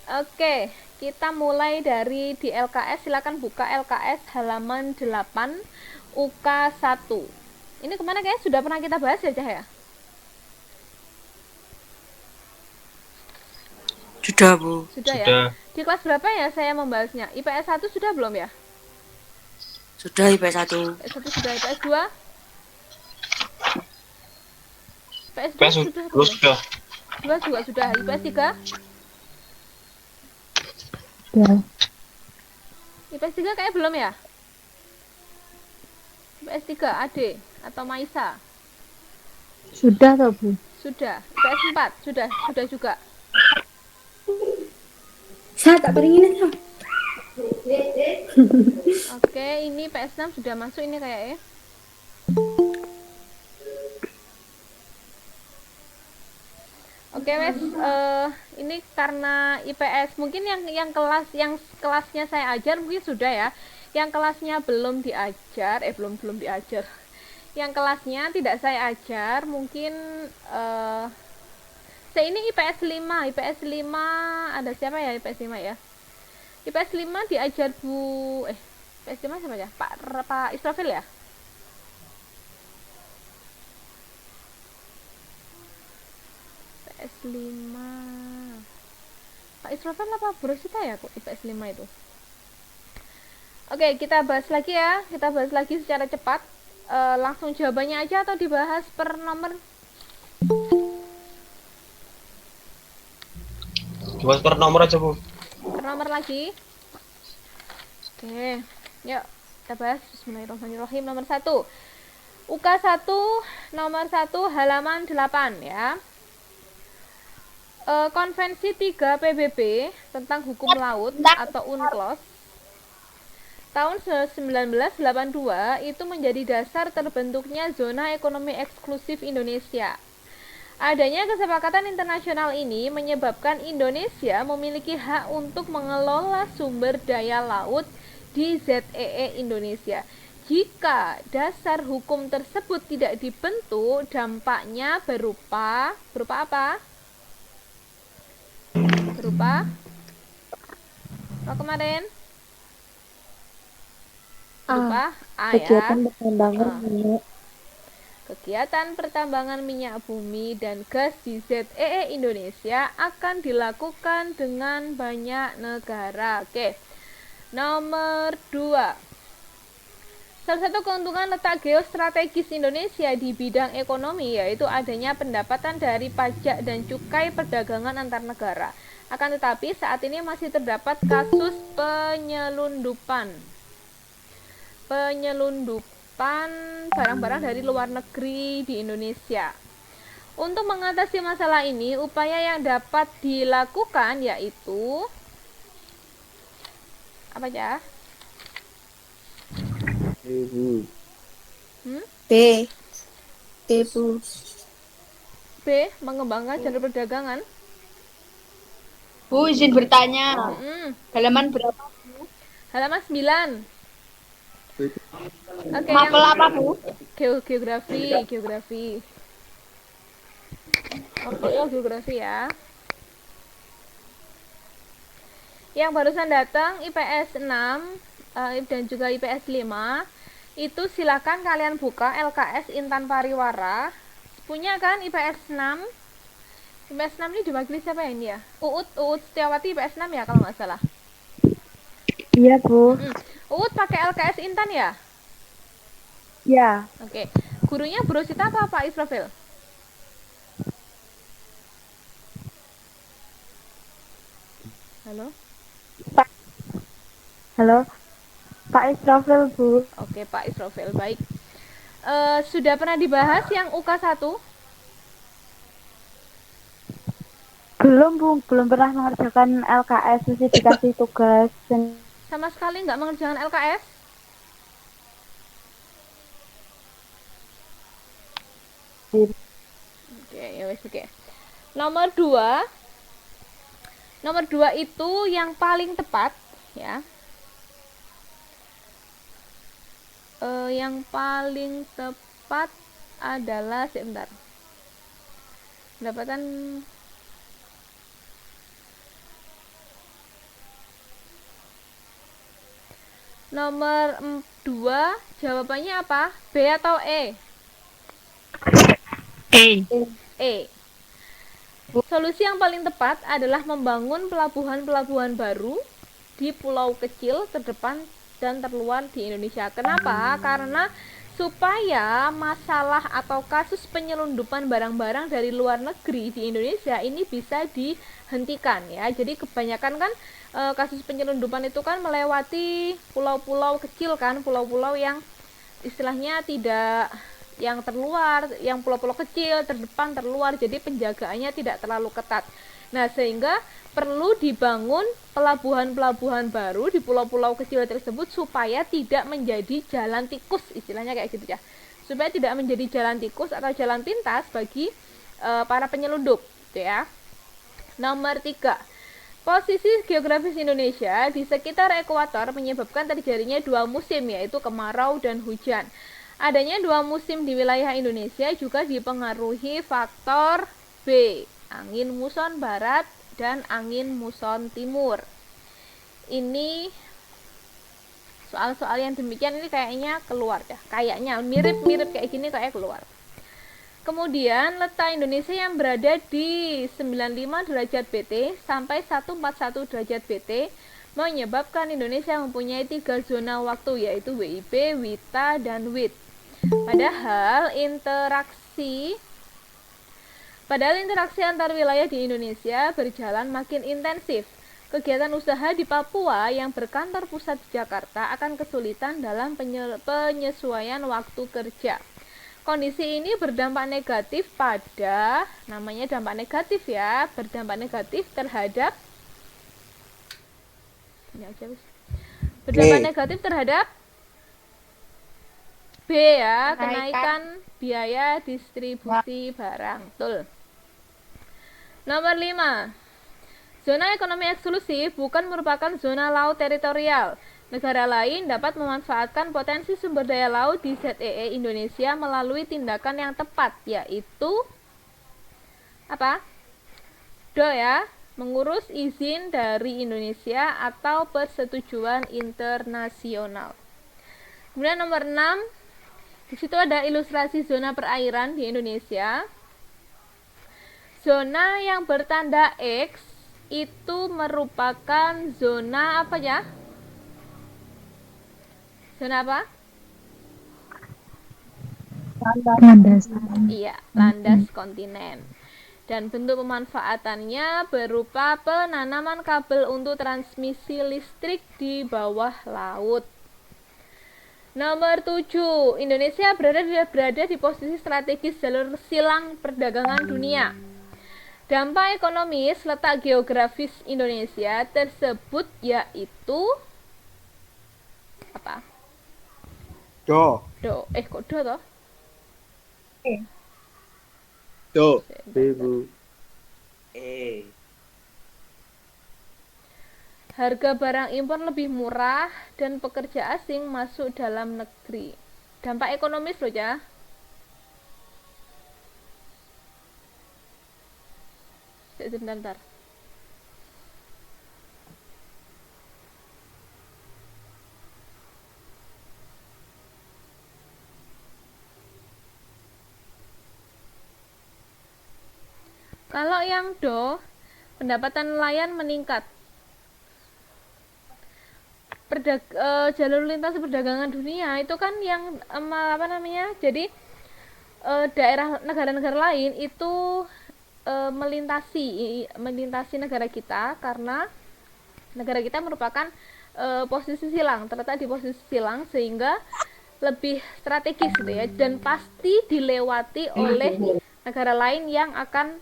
Oke, kita mulai dari di LKS. Silakan buka LKS halaman 8 UK 1. Ini kemana kayaknya sudah pernah kita bahas ya, Cah ya? Sudah, Bu. Sudah ya. Sudah. Di kelas berapa ya saya membahasnya? IPS 1 sudah belum ya? Sudah IPS 1. IPS 1 sudah, IPS 2? IPS 2 PS sudah atau dulu belum? sudah. 2 juga sudah. IPS 3? Ya, IPS 3 kayak belum ya? IPS 3 Ade atau Maisa? sudah toh Bu. Sudah. IPS 4 sudah juga. Saya tak beringin ya. Oke, ini IPS 6 sudah masuk ini kayaknya. Oke, Wes, ini karena IPS mungkin yang kelasnya saya ajar mungkin sudah ya. Yang kelasnya belum diajar, belum diajar. Yang kelasnya tidak saya ajar, mungkin saya ini IPS 5, IPS 5 ada siapa ya IPS 5 ya? IPS 5 diajar IPS 5 siapa ya? Pak Israfil ya? IPS 5 Pak Israfil apa Bu Rosita ya kok IPS 5 itu? Oke, kita bahas lagi ya. Kita bahas lagi secara cepat. Langsung jawabannya aja atau dibahas per nomor? Dibahas per nomor aja, Bu. Per nomor lagi. Oke, yuk kita bahas. Bismillahirrahmanirrahim. Nomor 1 UK 1 nomor 1 halaman 8 ya. Konvensi 3 PBB tentang hukum laut atau UNCLOS tahun 1982 itu menjadi dasar terbentuknya zona ekonomi eksklusif Indonesia. Adanya kesepakatan internasional ini menyebabkan Indonesia memiliki hak untuk mengelola sumber daya laut di ZEE Indonesia. Jika dasar hukum tersebut tidak dibentuk, dampaknya berupa apa? Berupa apa kemarin? Berupa A ya. Kegiatan pertambangan minyak. Kegiatan pertambangan minyak bumi dan gas di ZEE Indonesia akan dilakukan dengan banyak negara. Oke. Nomor 2. Salah satu keuntungan letak geostrategis Indonesia di bidang ekonomi yaitu adanya pendapatan dari pajak dan cukai perdagangan antar negara. Akan tetapi saat ini masih terdapat kasus penyelundupan barang-barang dari luar negeri di Indonesia. Untuk mengatasi masalah ini, upaya yang dapat dilakukan yaitu apa ya? B. Bu. B. Mengembangkan jalur perdagangan. Bu, izin bertanya. Halaman berapa? Halaman 9. Oke, Mapel yang apa, Bu? geografi. Geografi ya. Yang barusan datang IPS 6 dan juga IPS 5 itu silakan kalian buka LKS Intan Pariwara. Punya kan IPS 6? IPS 6 ini diwakili siapa ya ini ya? Uut Setiawati IPS 6 ya kalau nggak salah. Iya Bu. Uut pakai LKS Intan ya? Ya. Oke. Gurunya Bu Rosita apa Pak Israfil? Halo? Halo. Pak Israfil Bu. Oke, Pak Israfil. Baik. Sudah pernah dibahas yang UK 1? Belum Bu, belum pernah mengerjakan LKS, masih dikasih tugas. Sama sekali nggak mengerjakan LKS? Oke, ya wes oke. Nomor 2 itu yang paling tepat ya. Yang paling tepat adalah sebentar. Pendapatan Nomor 2, jawabannya apa? B atau E? E. Solusi yang paling tepat adalah membangun pelabuhan-pelabuhan baru di pulau kecil terdepan dan terluar di Indonesia. Kenapa? Karena supaya masalah atau kasus penyelundupan barang-barang dari luar negeri di Indonesia ini bisa dihentikan ya. Jadi kebanyakan kan kasus penyelundupan itu kan melewati pulau-pulau kecil kan, pulau-pulau yang istilahnya tidak yang terluar, yang pulau-pulau kecil, terdepan, terluar, jadi penjagaannya tidak terlalu ketat. Nah, sehingga perlu dibangun pelabuhan-pelabuhan baru di pulau-pulau kecil tersebut supaya tidak menjadi jalan tikus, istilahnya kayak gitu ya. Supaya tidak menjadi jalan tikus atau jalan pintas bagi para penyelundup, gitu ya. Nomor 3. Posisi geografis Indonesia di sekitar ekuator menyebabkan terjadinya dua musim, yaitu kemarau dan hujan. Adanya dua musim di wilayah Indonesia juga dipengaruhi faktor B, angin muson barat dan angin muson timur. Ini soal-soal yang demikian ini kayaknya keluar ya, kayaknya mirip-mirip kayak gini kayak keluar. Kemudian letak Indonesia yang berada di 95 derajat BT sampai 141 derajat BT menyebabkan Indonesia mempunyai 3 zona waktu, yaitu WIB, WITA, dan WIT. Padahal interaksi antar wilayah di Indonesia berjalan makin intensif. Kegiatan usaha di Papua yang berkantor pusat di Jakarta akan kesulitan dalam penyesuaian waktu kerja. Kondisi ini berdampak negatif pada, namanya dampak negatif ya, berdampak negatif terhadap negatif terhadap B ya, kenaikan biaya distribusi barang. Betul. Nomor 5. Zona ekonomi eksklusif bukan merupakan zona laut teritorial. Negara lain dapat memanfaatkan potensi sumber daya laut di ZEE Indonesia melalui tindakan yang tepat, yaitu apa? Do ya, mengurus izin dari Indonesia atau persetujuan internasional. Kemudian nomor 6, di situ ada ilustrasi zona perairan di Indonesia. Zona yang bertanda X itu merupakan zona apa ya? Zona apa? Landas. Iya, landas kontinen. Dan bentuk pemanfaatannya berupa penanaman kabel untuk transmisi listrik di bawah laut. Nomor 7, Indonesia berada di posisi strategis jalur silang perdagangan dunia. Dampak ekonomis letak geografis Indonesia tersebut yaitu apa? Do. Kok do toh? Do. Bu. Harga barang impor lebih murah dan pekerja asing masuk dalam negeri. Dampak ekonomis loh ya. Sebentar. Kalau yang do, pendapatan nelayan meningkat. Jalur lintas perdagangan dunia itu kan yang jadi daerah negara-negara lain itu melintasi negara kita karena negara kita merupakan posisi silang, terletak di posisi silang sehingga lebih strategis gitu ya, dan pasti dilewati oleh negara lain yang akan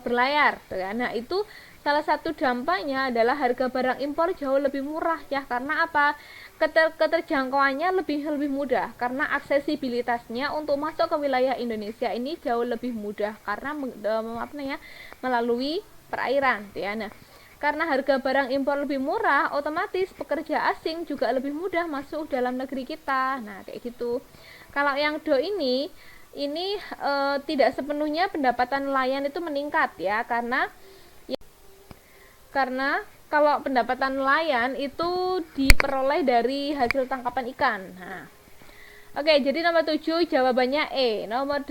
berlayar gitu kan. Nah, itu salah satu dampaknya adalah harga barang impor jauh lebih murah ya, karena apa? Keterjangkauannya lebih mudah karena aksesibilitasnya untuk masuk ke wilayah Indonesia ini jauh lebih mudah karena melalui perairan ya. Nah, karena harga barang impor lebih murah, otomatis pekerja asing juga lebih mudah masuk dalam negeri kita. Nah, kayak gitu. Kalau yang do ini tidak sepenuhnya pendapatan nelayan itu meningkat ya, karena kalau pendapatan nelayan itu diperoleh dari hasil tangkapan ikan. Nah, oke, jadi nomor 7 jawabannya E. Nomor 8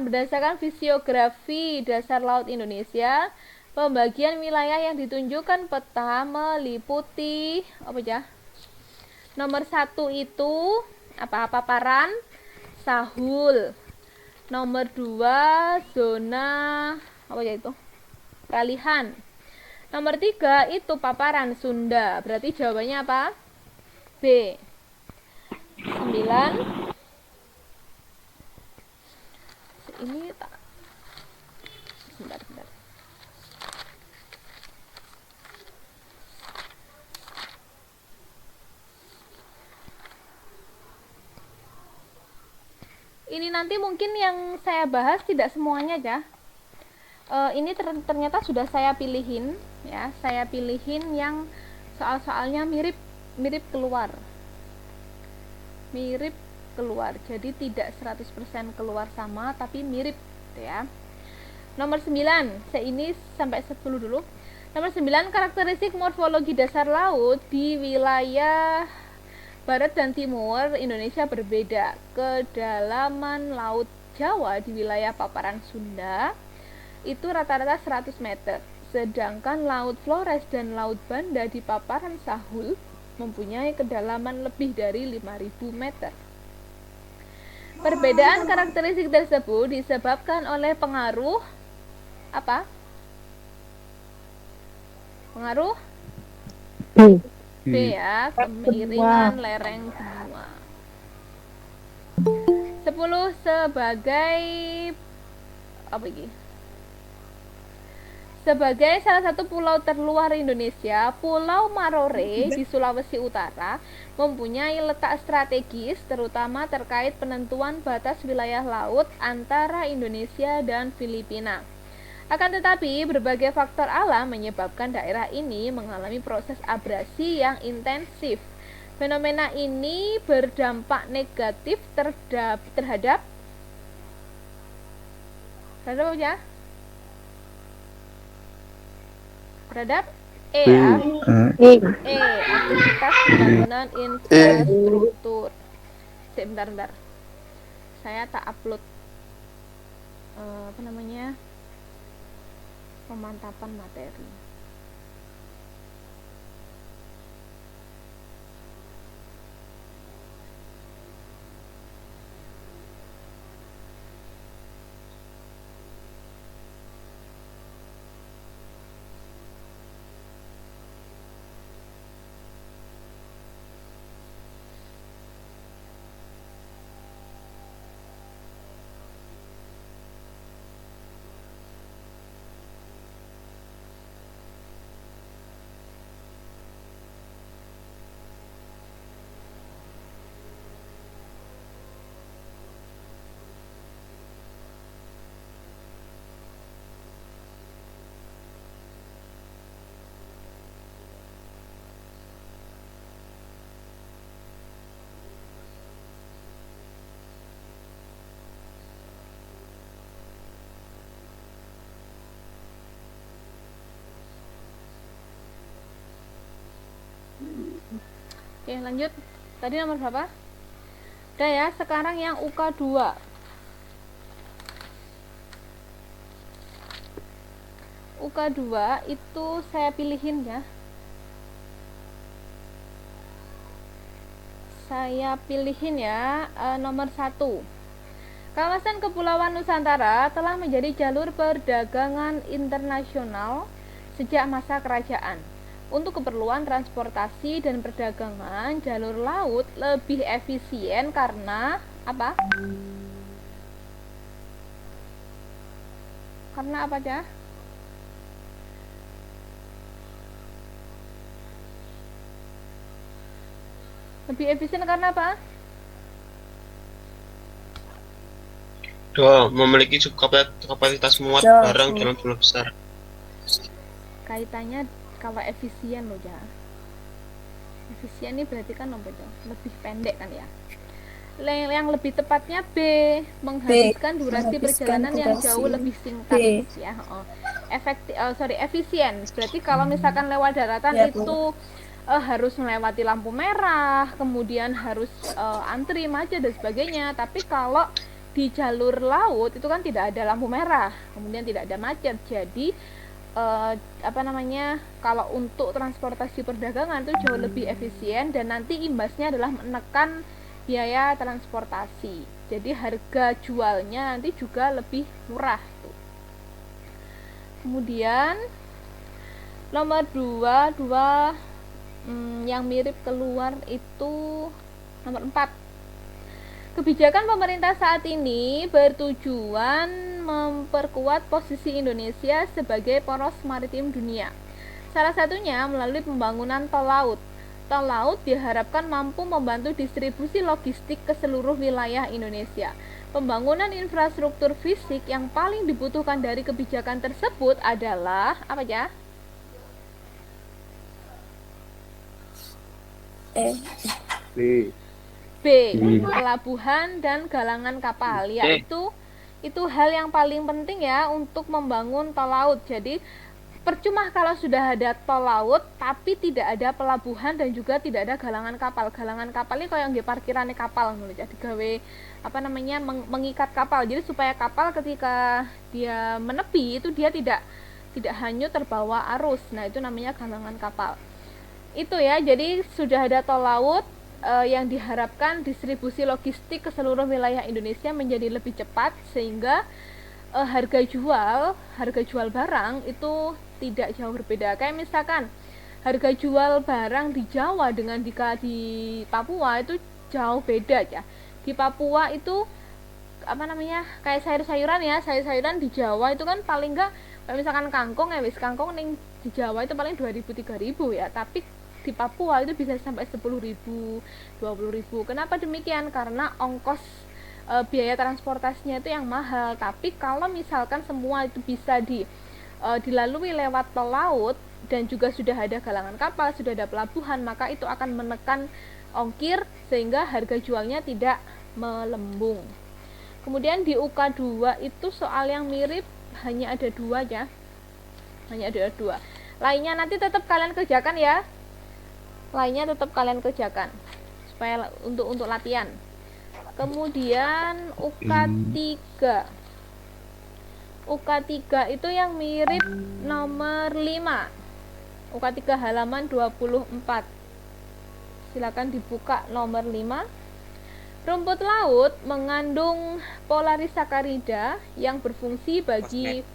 berdasarkan fisiografi dasar laut Indonesia, pembagian wilayah yang ditunjukkan peta meliputi apa ya? Nomor 1 itu apa? Paparan Sahul. Nomor 2 zona apa ya itu? Peralihan. Nomor 3 itu paparan Sunda. Berarti jawabannya apa? B. 9. Ini tak sebentar. Ini nanti mungkin yang saya bahas tidak semuanya ya. Ini ternyata sudah saya pilihin ya. Saya pilihin yang soal-soalnya mirip keluar. Mirip keluar. Jadi tidak 100% keluar sama tapi mirip gitu ya. Nomor 9, ini sampai 10 dulu. Nomor 9, karakteristik morfologi dasar laut di wilayah barat dan timur Indonesia berbeda. Kedalaman laut Jawa di wilayah paparan Sunda itu rata-rata 100 meter. Sedangkan laut Flores dan laut Banda di paparan Sahul mempunyai kedalaman lebih dari 5.000 meter. Perbedaan karakteristik tersebut disebabkan oleh pengaruh apa? Pengaruh B ya, kemiringan lereng benua. 10 sebagai apa ini? Sebagai salah satu pulau terluar Indonesia, Pulau Marore di Sulawesi Utara mempunyai letak strategis terutama terkait penentuan batas wilayah laut antara Indonesia dan Filipina. Akan tetapi, berbagai faktor alam menyebabkan daerah ini mengalami proses abrasi yang intensif. Fenomena ini berdampak negatif terhadap apa ya? Terhadap aktivitas pembangunan infrastruktur. Bentar. Saya tak upload pemantapan materi. Oke, lanjut. Tadi nomor berapa? Udah ya, sekarang yang UK2. UK2 itu saya pilihin ya. Saya pilihin ya nomor 1. Kawasan Kepulauan Nusantara telah menjadi jalur perdagangan internasional sejak masa kerajaan. Untuk keperluan transportasi dan perdagangan, jalur laut lebih efisien karena apa? Karena apa ya? Lebih efisien karena apa? Memiliki kapasitas muat barang dalam jumlah besar. Kaitannya kalau efisien loh ya. Efisien ini berarti kan lebih pendek kan ya. Yang lebih tepatnya B, menghabiskan durasi perjalanan yang jauh lebih singkat ya. Efisien. Berarti kalau misalkan lewat daratan Ya, Bu. itu harus melewati lampu merah, kemudian harus antri, macet dan sebagainya. Tapi kalau di jalur laut itu kan tidak ada lampu merah, kemudian tidak ada macet. Jadi kalau untuk transportasi perdagangan itu jauh lebih efisien, dan nanti imbasnya adalah menekan biaya transportasi. Jadi harga jualnya nanti juga lebih murah. Kemudian nomor 2 yang mirip keluar itu nomor 4. Kebijakan pemerintah saat ini bertujuan memperkuat posisi Indonesia sebagai poros maritim dunia. Salah satunya melalui pembangunan tol laut. Tol laut diharapkan mampu membantu distribusi logistik ke seluruh wilayah Indonesia. Pembangunan infrastruktur fisik yang paling dibutuhkan dari kebijakan tersebut adalah apa ya? B. B. Pelabuhan dan galangan kapal, yaitu itu hal yang paling penting ya untuk membangun tol laut. Jadi percuma kalau sudah ada tol laut tapi tidak ada pelabuhan dan juga tidak ada galangan kapal. Galangan kapal ini kayak nggih parkirane kapal ngono ya, digawe mengikat kapal. Jadi supaya kapal ketika dia menepi itu dia tidak hanyut terbawa arus. Nah, itu namanya galangan kapal. Itu ya. Jadi sudah ada tol laut yang diharapkan distribusi logistik ke seluruh wilayah Indonesia menjadi lebih cepat, sehingga harga jual barang itu tidak jauh berbeda. Kayak misalkan harga jual barang di Jawa dengan di Papua itu jauh beda ya. Di Papua itu kayak sayur-sayuran di Jawa itu kan paling enggak, kayak misalkan kangkung ning di Jawa itu paling 2.000-3.000 ya, tapi di Papua itu bisa sampai 10.000, 20.000. Kenapa demikian? Karena ongkos biaya transportasinya itu yang mahal. Tapi kalau misalkan semua itu bisa dilalui lewat tol laut dan juga sudah ada galangan kapal, sudah ada pelabuhan, maka itu akan menekan ongkir sehingga harga jualnya tidak melembung. Kemudian di UK2 itu soal yang mirip hanya ada 2 ya. Hanya ada 2. Lainnya nanti tetap kalian kerjakan ya. Supaya untuk latihan. Kemudian UK3 itu yang mirip nomor 5. UK3 halaman 24. Silakan dibuka nomor 5. Rumput laut mengandung polarisakarida yang berfungsi bagi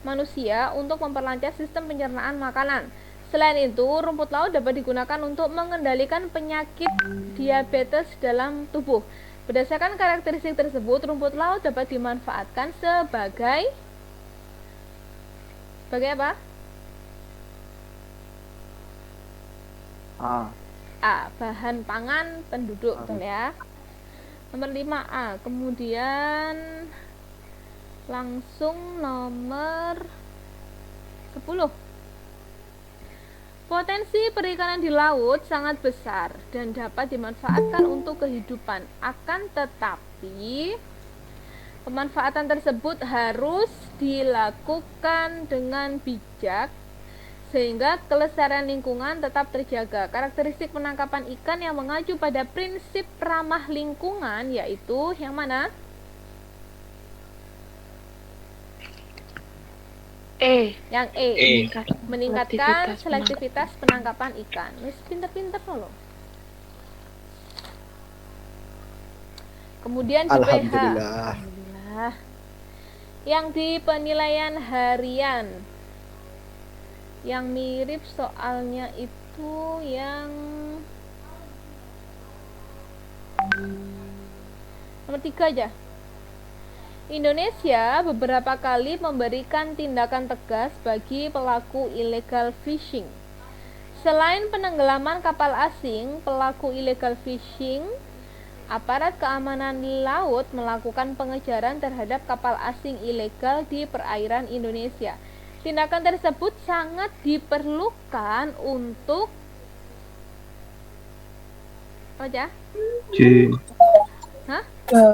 manusia untuk memperlancar sistem pencernaan makanan. Selain itu, rumput laut dapat digunakan untuk mengendalikan penyakit diabetes dalam tubuh. Berdasarkan karakteristik tersebut, rumput laut dapat dimanfaatkan sebagai apa? A. Bahan pangan penduduk, betul ya. Nomor 5A. Kemudian langsung nomor 10. Potensi perikanan di laut sangat besar dan dapat dimanfaatkan untuk kehidupan. Akan tetapi, pemanfaatan tersebut harus dilakukan dengan bijak sehingga kelestarian lingkungan tetap terjaga. Karakteristik penangkapan ikan yang mengacu pada prinsip ramah lingkungan yaitu yang mana? Yang E. Meningkatkan selektivitas penangkapan ikan. Wis pinter-pinter loh. Kemudian di PH. Alhamdulillah. Yang di penilaian harian. Yang mirip soalnya itu yang nomor 3 aja. Indonesia beberapa kali memberikan tindakan tegas bagi pelaku illegal fishing. Selain penenggelaman kapal asing, pelaku illegal fishing, aparat keamanan laut melakukan pengejaran terhadap kapal asing ilegal di perairan Indonesia. Tindakan tersebut sangat diperlukan untuk Apa aja? C. Hah? J.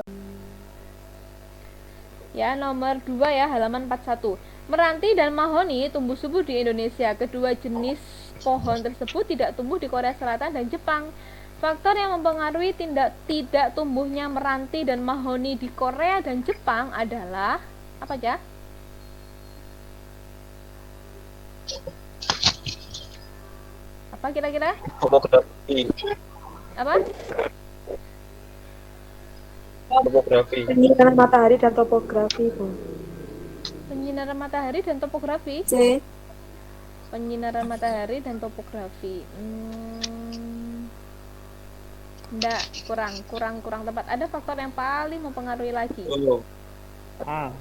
Ya, nomor 2 ya, halaman 41. Meranti dan mahoni tumbuh subur di Indonesia. Kedua jenis pohon tersebut tidak tumbuh di Korea Selatan dan Jepang. Faktor yang mempengaruhi tidak tumbuhnya meranti dan mahoni di Korea dan Jepang adalah apa aja? Apa kira-kira? Topografi. Apa? Topografi. Penyinaran matahari dan topografi, Bu. Penyinaran matahari dan topografi. C. Penyinaran matahari dan topografi. Enggak, kurang tepat. Ada faktor yang paling mempengaruhi lagi. Oh. Apa?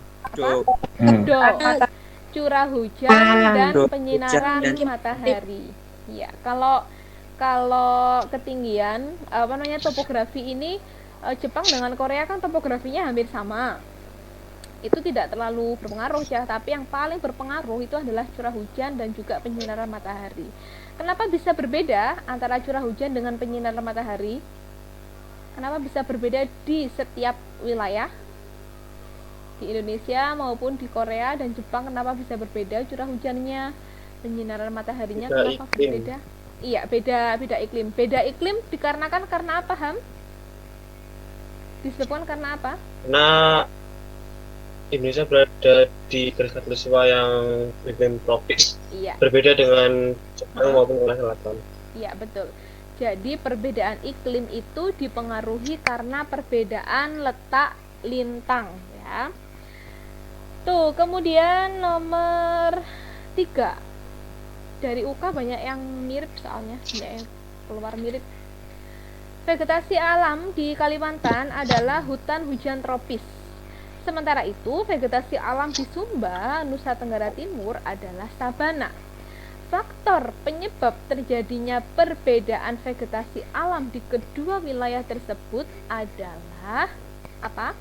Kedok, curah hujan dan penyinaran matahari. Ya, kalau ketinggian topografi ini Jepang dengan Korea kan topografinya hampir sama. Itu tidak terlalu berpengaruh ya, tapi yang paling berpengaruh itu adalah curah hujan dan juga penyinaran matahari. Kenapa bisa berbeda antara curah hujan dengan penyinaran matahari? Kenapa bisa berbeda di setiap wilayah? Di Indonesia maupun di Korea dan Jepang kenapa bisa berbeda curah hujannya, penyinaran mataharinya kenapa berbeda? Iya, beda iklim. Beda iklim dikarenakan karena apa, Ham? Disebabkan karena apa? Karena Indonesia berada di garis khatulistiwa yang iklim tropis. Iya. Berbeda dengan Jepang maupun Korea Selatan. Iya, betul. Jadi perbedaan iklim itu dipengaruhi karena perbedaan letak lintang ya. Tuh, kemudian nomor 3. Dari UK banyak yang mirip soalnya, banyak yang keluar mirip. Vegetasi alam di Kalimantan adalah hutan hujan tropis. Sementara itu, vegetasi alam di Sumba, Nusa Tenggara Timur adalah sabana. Faktor penyebab terjadinya perbedaan vegetasi alam di kedua wilayah tersebut adalah apa?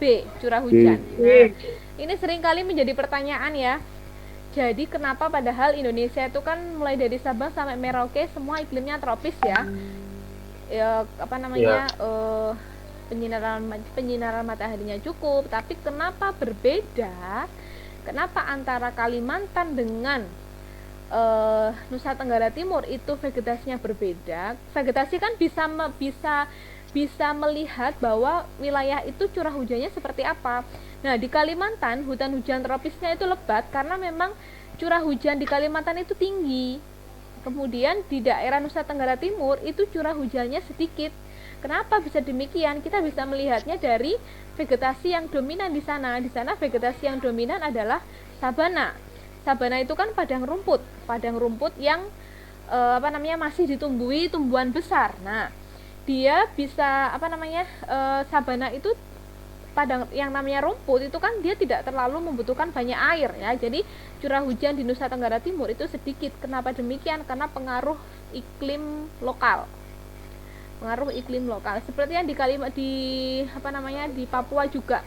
B. Curah hujan. Nah, ini seringkali menjadi pertanyaan ya. Jadi kenapa padahal Indonesia itu kan mulai dari Sabang sampai Merauke semua iklimnya tropis ya? Penyinaran mataharinya cukup, tapi kenapa berbeda? Kenapa antara Kalimantan dengan Nusa Tenggara Timur itu vegetasinya berbeda? Vegetasi kan bisa melihat bahwa wilayah itu curah hujannya seperti apa. Nah, di Kalimantan hutan hujan tropisnya itu lebat karena memang curah hujan di Kalimantan itu tinggi. Kemudian di daerah Nusa Tenggara Timur itu curah hujannya sedikit. Kenapa bisa demikian? Kita bisa melihatnya dari vegetasi yang dominan di sana. Di sana vegetasi yang dominan adalah sabana. Sabana itu kan padang rumput yang masih ditumbuhi tumbuhan besar. Nah, dia bisa sabana itu padang yang namanya rumput itu kan dia tidak terlalu membutuhkan banyak air ya. Jadi curah hujan di Nusa Tenggara Timur itu sedikit. Kenapa demikian? Karena pengaruh iklim lokal. Seperti yang di Papua juga.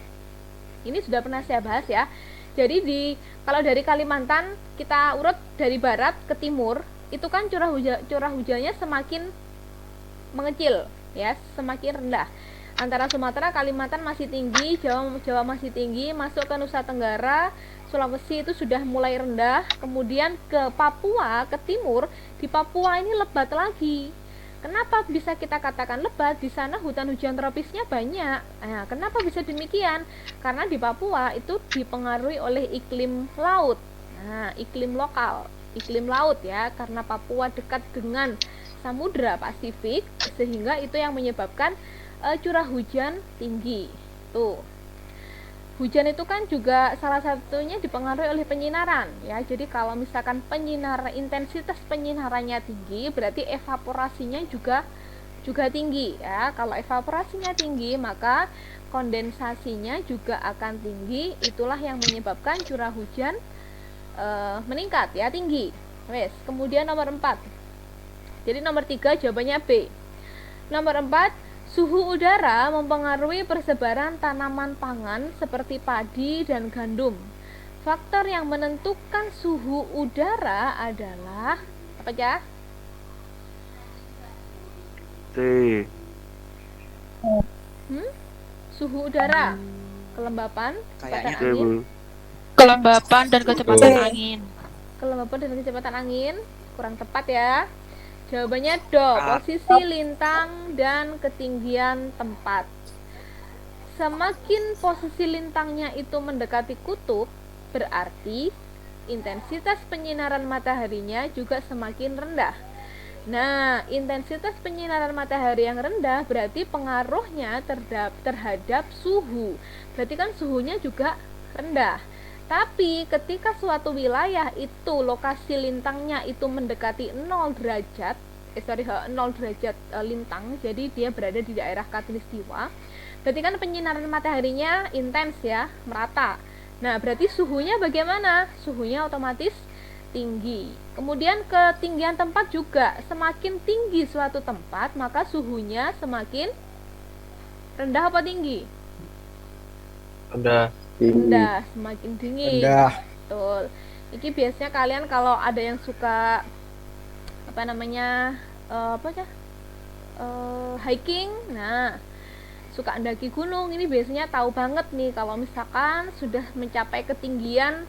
Ini sudah pernah saya bahas ya. Jadi kalau dari Kalimantan kita urut dari barat ke timur, itu kan curah hujannya semakin mengecil ya, semakin rendah. Antara Sumatera, Kalimantan masih tinggi, Jawa masih tinggi, masuk ke Nusa Tenggara, Sulawesi itu sudah mulai rendah, kemudian ke Papua, ke timur, di Papua ini lebat lagi. Kenapa bisa kita katakan lebat? Di sana hutan hujan tropisnya banyak. Nah, kenapa bisa demikian? Karena di Papua itu dipengaruhi oleh iklim laut. Nah, iklim laut ya, karena Papua dekat dengan Samudra Pasifik, sehingga itu yang menyebabkan curah hujan tinggi. Tuh. Hujan itu kan juga salah satunya dipengaruhi oleh penyinaran ya. Jadi kalau misalkan intensitas penyinarannya tinggi, berarti evaporasinya juga tinggi ya. Kalau evaporasinya tinggi, maka kondensasinya juga akan tinggi. Itulah yang menyebabkan curah hujan meningkat ya, tinggi. Wes, kemudian nomor 4. Jadi nomor 3 jawabannya B. Nomor 4, suhu udara mempengaruhi persebaran tanaman pangan seperti padi dan gandum. Faktor yang menentukan suhu udara adalah apa ya? C. Suhu udara, kelembapan, kecepatan Kayaknya C, angin, Bu. Kelembapan dan kecepatan Betul. angin. kelembapan dan kecepatan angin. Kurang tepat ya. Jawabannya do, posisi lintang dan ketinggian tempat. Semakin posisi lintangnya itu mendekati kutub, berarti intensitas penyinaran mataharinya juga semakin rendah. Nah, intensitas penyinaran matahari yang rendah berarti pengaruhnya terhadap suhu. Berarti kan suhunya juga rendah. Tapi ketika suatu wilayah itu lokasi lintangnya itu mendekati 0 derajat, 0 derajat lintang, jadi dia berada di daerah khatulistiwa. Berarti kan penyinaran mataharinya intens ya, merata. Nah, berarti suhunya bagaimana? Suhunya otomatis tinggi. Kemudian ketinggian tempat juga, semakin tinggi suatu tempat maka suhunya semakin rendah apa tinggi? Rendah. Rendah, semakin dingin. Rendah. Betul. Ini biasanya kalian kalau ada yang suka hiking, nah suka mendaki gunung, ini biasanya tahu banget nih kalau misalkan sudah mencapai ketinggian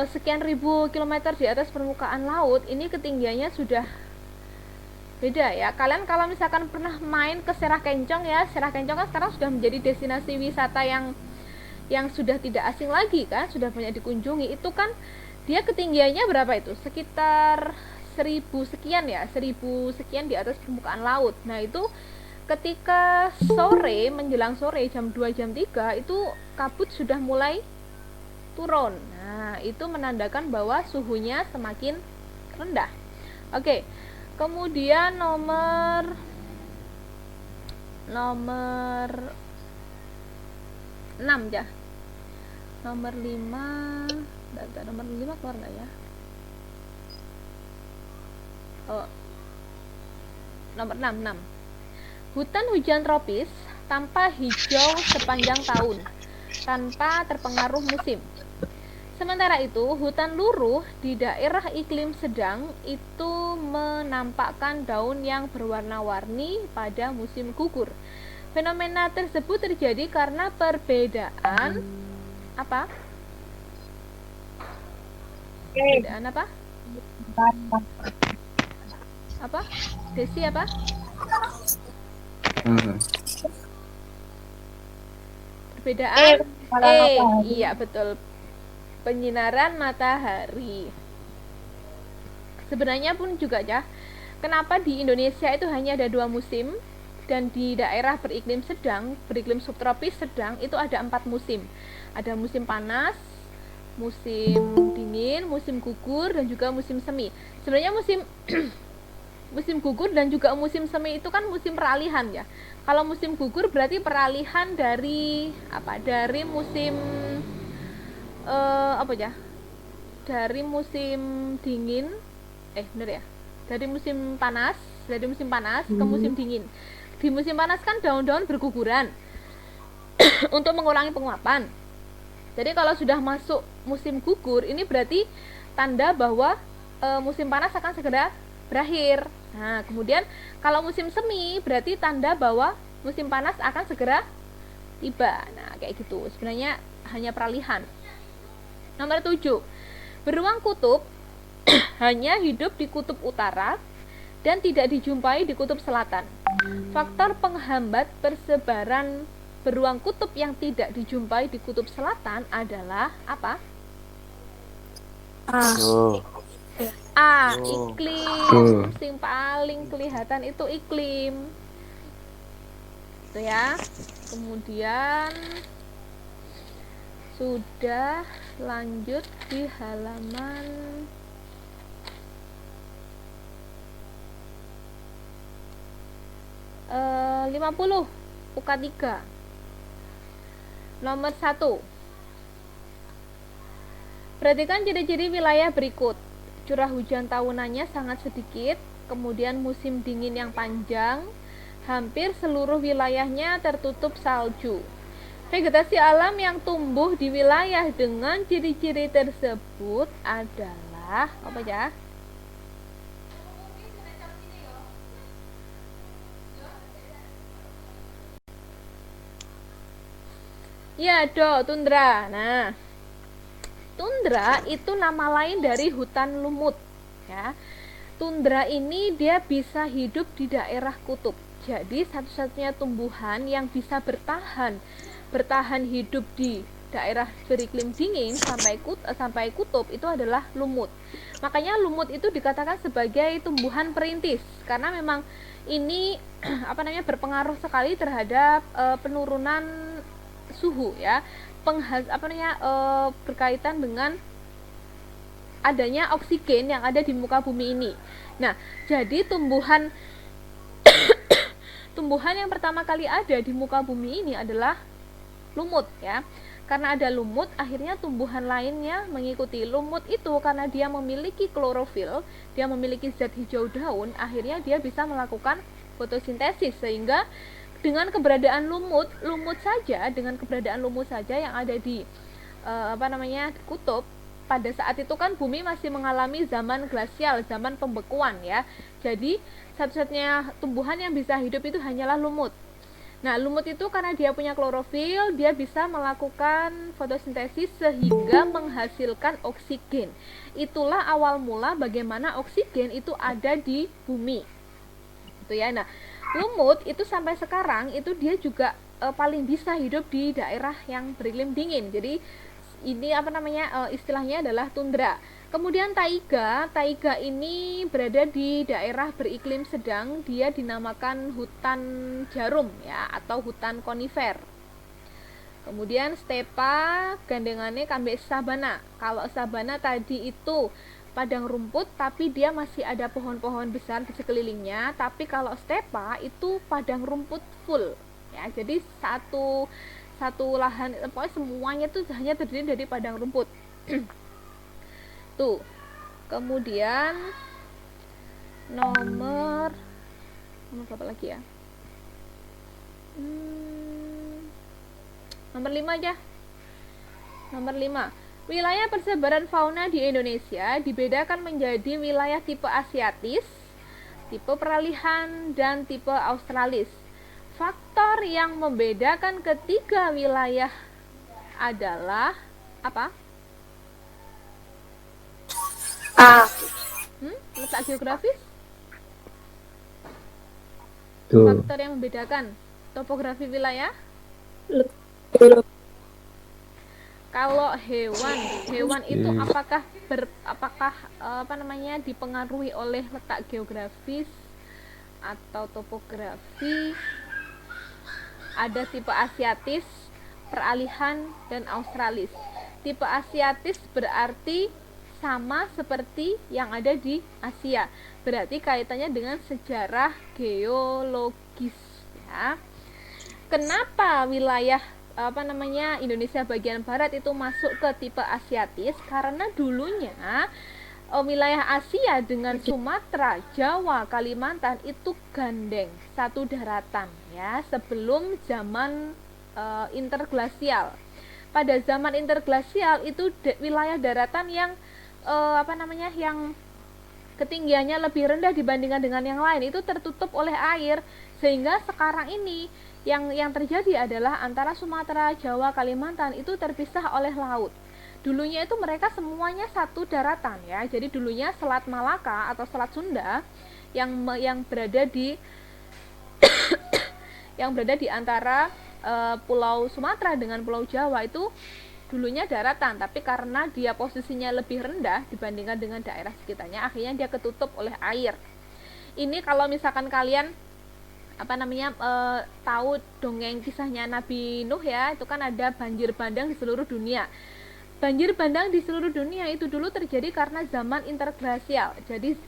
sekian ribu kilometer di atas permukaan laut, ini ketinggiannya sudah beda ya. Kalian kalau misalkan pernah main ke Serah Kencong ya, Serah Kencong kan sekarang sudah menjadi destinasi wisata yang sudah tidak asing lagi kan, sudah banyak dikunjungi. Itu kan dia ketinggiannya berapa itu? Sekitar 1000 sekian ya, 1000 sekian di atas permukaan laut. Nah, itu ketika sore, menjelang sore jam 2 jam 3 itu kabut sudah mulai turun. Nah, itu menandakan bahwa suhunya semakin rendah. Oke. Kemudian nomor 6 ya. Nomor 5. Nomor 5 keluar enggak ya? Oh. Nomor 6. Hutan hujan tropis tanpa hijau sepanjang tahun, tanpa terpengaruh musim. Sementara itu, hutan luruh di daerah iklim sedang itu menampakkan daun yang berwarna-warni pada musim gugur. Fenomena tersebut terjadi karena perbedaan apa? Perbedaan apa? Apa? Desi apa? Perbedaan iya betul, penyinaran matahari. Sebenarnya pun juga ya, kenapa di Indonesia itu hanya ada 2 musim, dan di daerah beriklim sedang, beriklim subtropis sedang itu ada 4 musim. Ada musim panas, musim dingin, musim gugur, dan juga musim semi. Sebenarnya musim musim gugur dan juga musim semi itu kan musim peralihan ya. Kalau musim gugur berarti peralihan dari apa? Dari musim dari musim dingin, bener ya? Dari musim panas ke musim dingin. Di musim panas kan daun-daun berguguran untuk mengurangi penguapan. Jadi kalau sudah masuk musim gugur, ini berarti tanda bahwa musim panas akan segera berakhir. Nah, kemudian kalau musim semi berarti tanda bahwa musim panas akan segera tiba. Nah, kayak gitu. Sebenarnya hanya peralihan. Nomor 7. Beruang kutub hanya hidup di kutub utara dan tidak dijumpai di kutub selatan. Faktor penghambat persebaran beruang kutub yang tidak dijumpai di kutub selatan adalah apa? Oh. Iklim. Yang paling kelihatan itu iklim. Itu ya. Kemudian sudah lanjut di halaman 50 UK 3. Nomor 1. Perhatikan ciri-ciri wilayah berikut. Curah hujan tahunannya sangat sedikit, kemudian musim dingin yang panjang, hampir seluruh wilayahnya tertutup salju. Vegetasi alam yang tumbuh di wilayah dengan ciri-ciri tersebut adalah apa ya? Ya, tundra. Nah, tundra itu nama lain dari hutan lumut, ya. Tundra ini dia bisa hidup di daerah kutub. Jadi satu-satunya tumbuhan yang bisa bertahan hidup di daerah beriklim dingin sampai kutub itu adalah lumut. Makanya lumut itu dikatakan sebagai tumbuhan perintis karena memang ini berpengaruh sekali terhadap penurunan suhu ya. Berkaitan dengan adanya oksigen yang ada di muka bumi ini. Nah, jadi tumbuhan yang pertama kali ada di muka bumi ini adalah lumut ya. Karena ada lumut, akhirnya tumbuhan lainnya mengikuti. Lumut itu karena dia memiliki klorofil, dia memiliki zat hijau daun, akhirnya dia bisa melakukan fotosintesis sehingga dengan keberadaan lumut saja yang ada di kutub, pada saat itu kan bumi masih mengalami zaman glasial, zaman pembekuan ya. Jadi satu-satunya tumbuhan yang bisa hidup itu hanyalah lumut. Nah, lumut itu karena dia punya klorofil, dia bisa melakukan fotosintesis sehingga menghasilkan oksigen. Itulah awal mula bagaimana oksigen itu ada di bumi. Itu ya. Nah, lumut itu sampai sekarang itu dia juga paling bisa hidup di daerah yang beriklim dingin. Jadi ini istilahnya adalah tundra. Kemudian taiga ini berada di daerah beriklim sedang, dia dinamakan hutan jarum ya atau hutan konifer. Kemudian stepa gandengannya kambek sabana. Kalau sabana tadi itu padang rumput tapi dia masih ada pohon-pohon besar di sekelilingnya, tapi kalau stepa itu padang rumput full ya. Jadi satu lahan, pokoknya semuanya itu hanya terdiri dari padang rumput. Tuh. Kemudian nomor berapa lagi ya? Nomor 5 aja. Nomor 5. Wilayah persebaran fauna di Indonesia dibedakan menjadi wilayah tipe Asiatis, tipe peralihan, dan tipe Australis. Faktor yang membedakan ketiga wilayah adalah apa? Letak geografis? Tuh. Faktor yang membedakan topografi wilayah? Kalau hewan itu apakah dipengaruhi oleh letak geografis atau topografi? Ada tipe Asiatis, peralihan, dan Australis. Tipe Asiatis berarti sama seperti yang ada di Asia. Berarti kaitannya dengan sejarah geologis ya. Kenapa wilayah Indonesia bagian barat itu masuk ke tipe Asiatis? Karena dulunya wilayah Asia dengan Sumatera, Jawa, Kalimantan itu gandeng, satu daratan ya, sebelum zaman interglasial. Pada zaman interglasial itu wilayah daratan yang yang ketinggiannya lebih rendah dibandingkan dengan yang lain itu tertutup oleh air, sehingga sekarang ini yang terjadi adalah antara Sumatera, Jawa, Kalimantan itu terpisah oleh laut. Dulunya itu mereka semuanya satu daratan ya. Jadi dulunya Selat Malaka atau Selat Sunda yang berada di antara Pulau Sumatera dengan Pulau Jawa itu dulunya daratan, tapi karena dia posisinya lebih rendah dibandingkan dengan daerah sekitarnya, akhirnya dia ketutup oleh air. Ini kalau misalkan kalian tahu dongeng kisahnya Nabi Nuh ya, itu kan ada banjir bandang di seluruh dunia. Banjir bandang di seluruh dunia itu dulu terjadi karena zaman interglasial. Jadi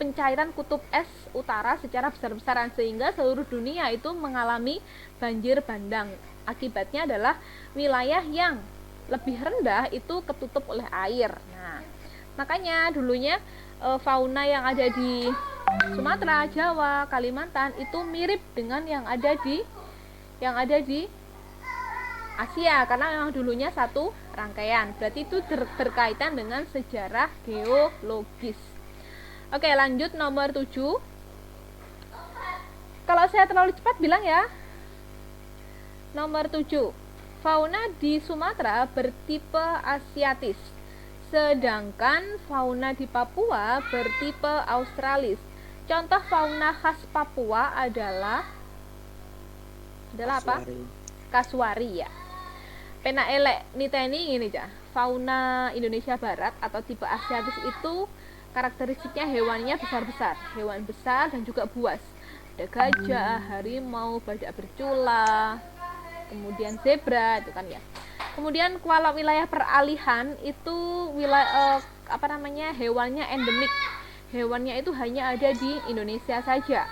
pencairan kutub es utara secara besar-besaran sehingga seluruh dunia itu mengalami banjir bandang. Akibatnya adalah wilayah yang lebih rendah itu ketutup oleh air. Nah, makanya dulunya fauna yang ada di Sumatera, Jawa, Kalimantan itu mirip dengan yang ada di Asia karena memang dulunya satu rangkaian. Berarti itu berkaitan dengan sejarah geologis. Oke, lanjut nomor 7. Kalau saya terlalu cepat bilang ya. Nomor 7. Fauna di Sumatera bertipe asiatis, sedangkan fauna di Papua bertipe australis. Contoh fauna khas Papua adalah apa? Kasuari ya. Pena elek niteni ini ya. Fauna Indonesia Barat atau tipe asiatis itu karakteristiknya hewannya besar-besar, hewan besar dan juga buas. Ada gajah, harimau, badak bercula, kemudian zebra itu kan ya. Kemudian kalau wilayah peralihan itu wilayah hewannya endemik. Hewannya itu hanya ada di Indonesia saja.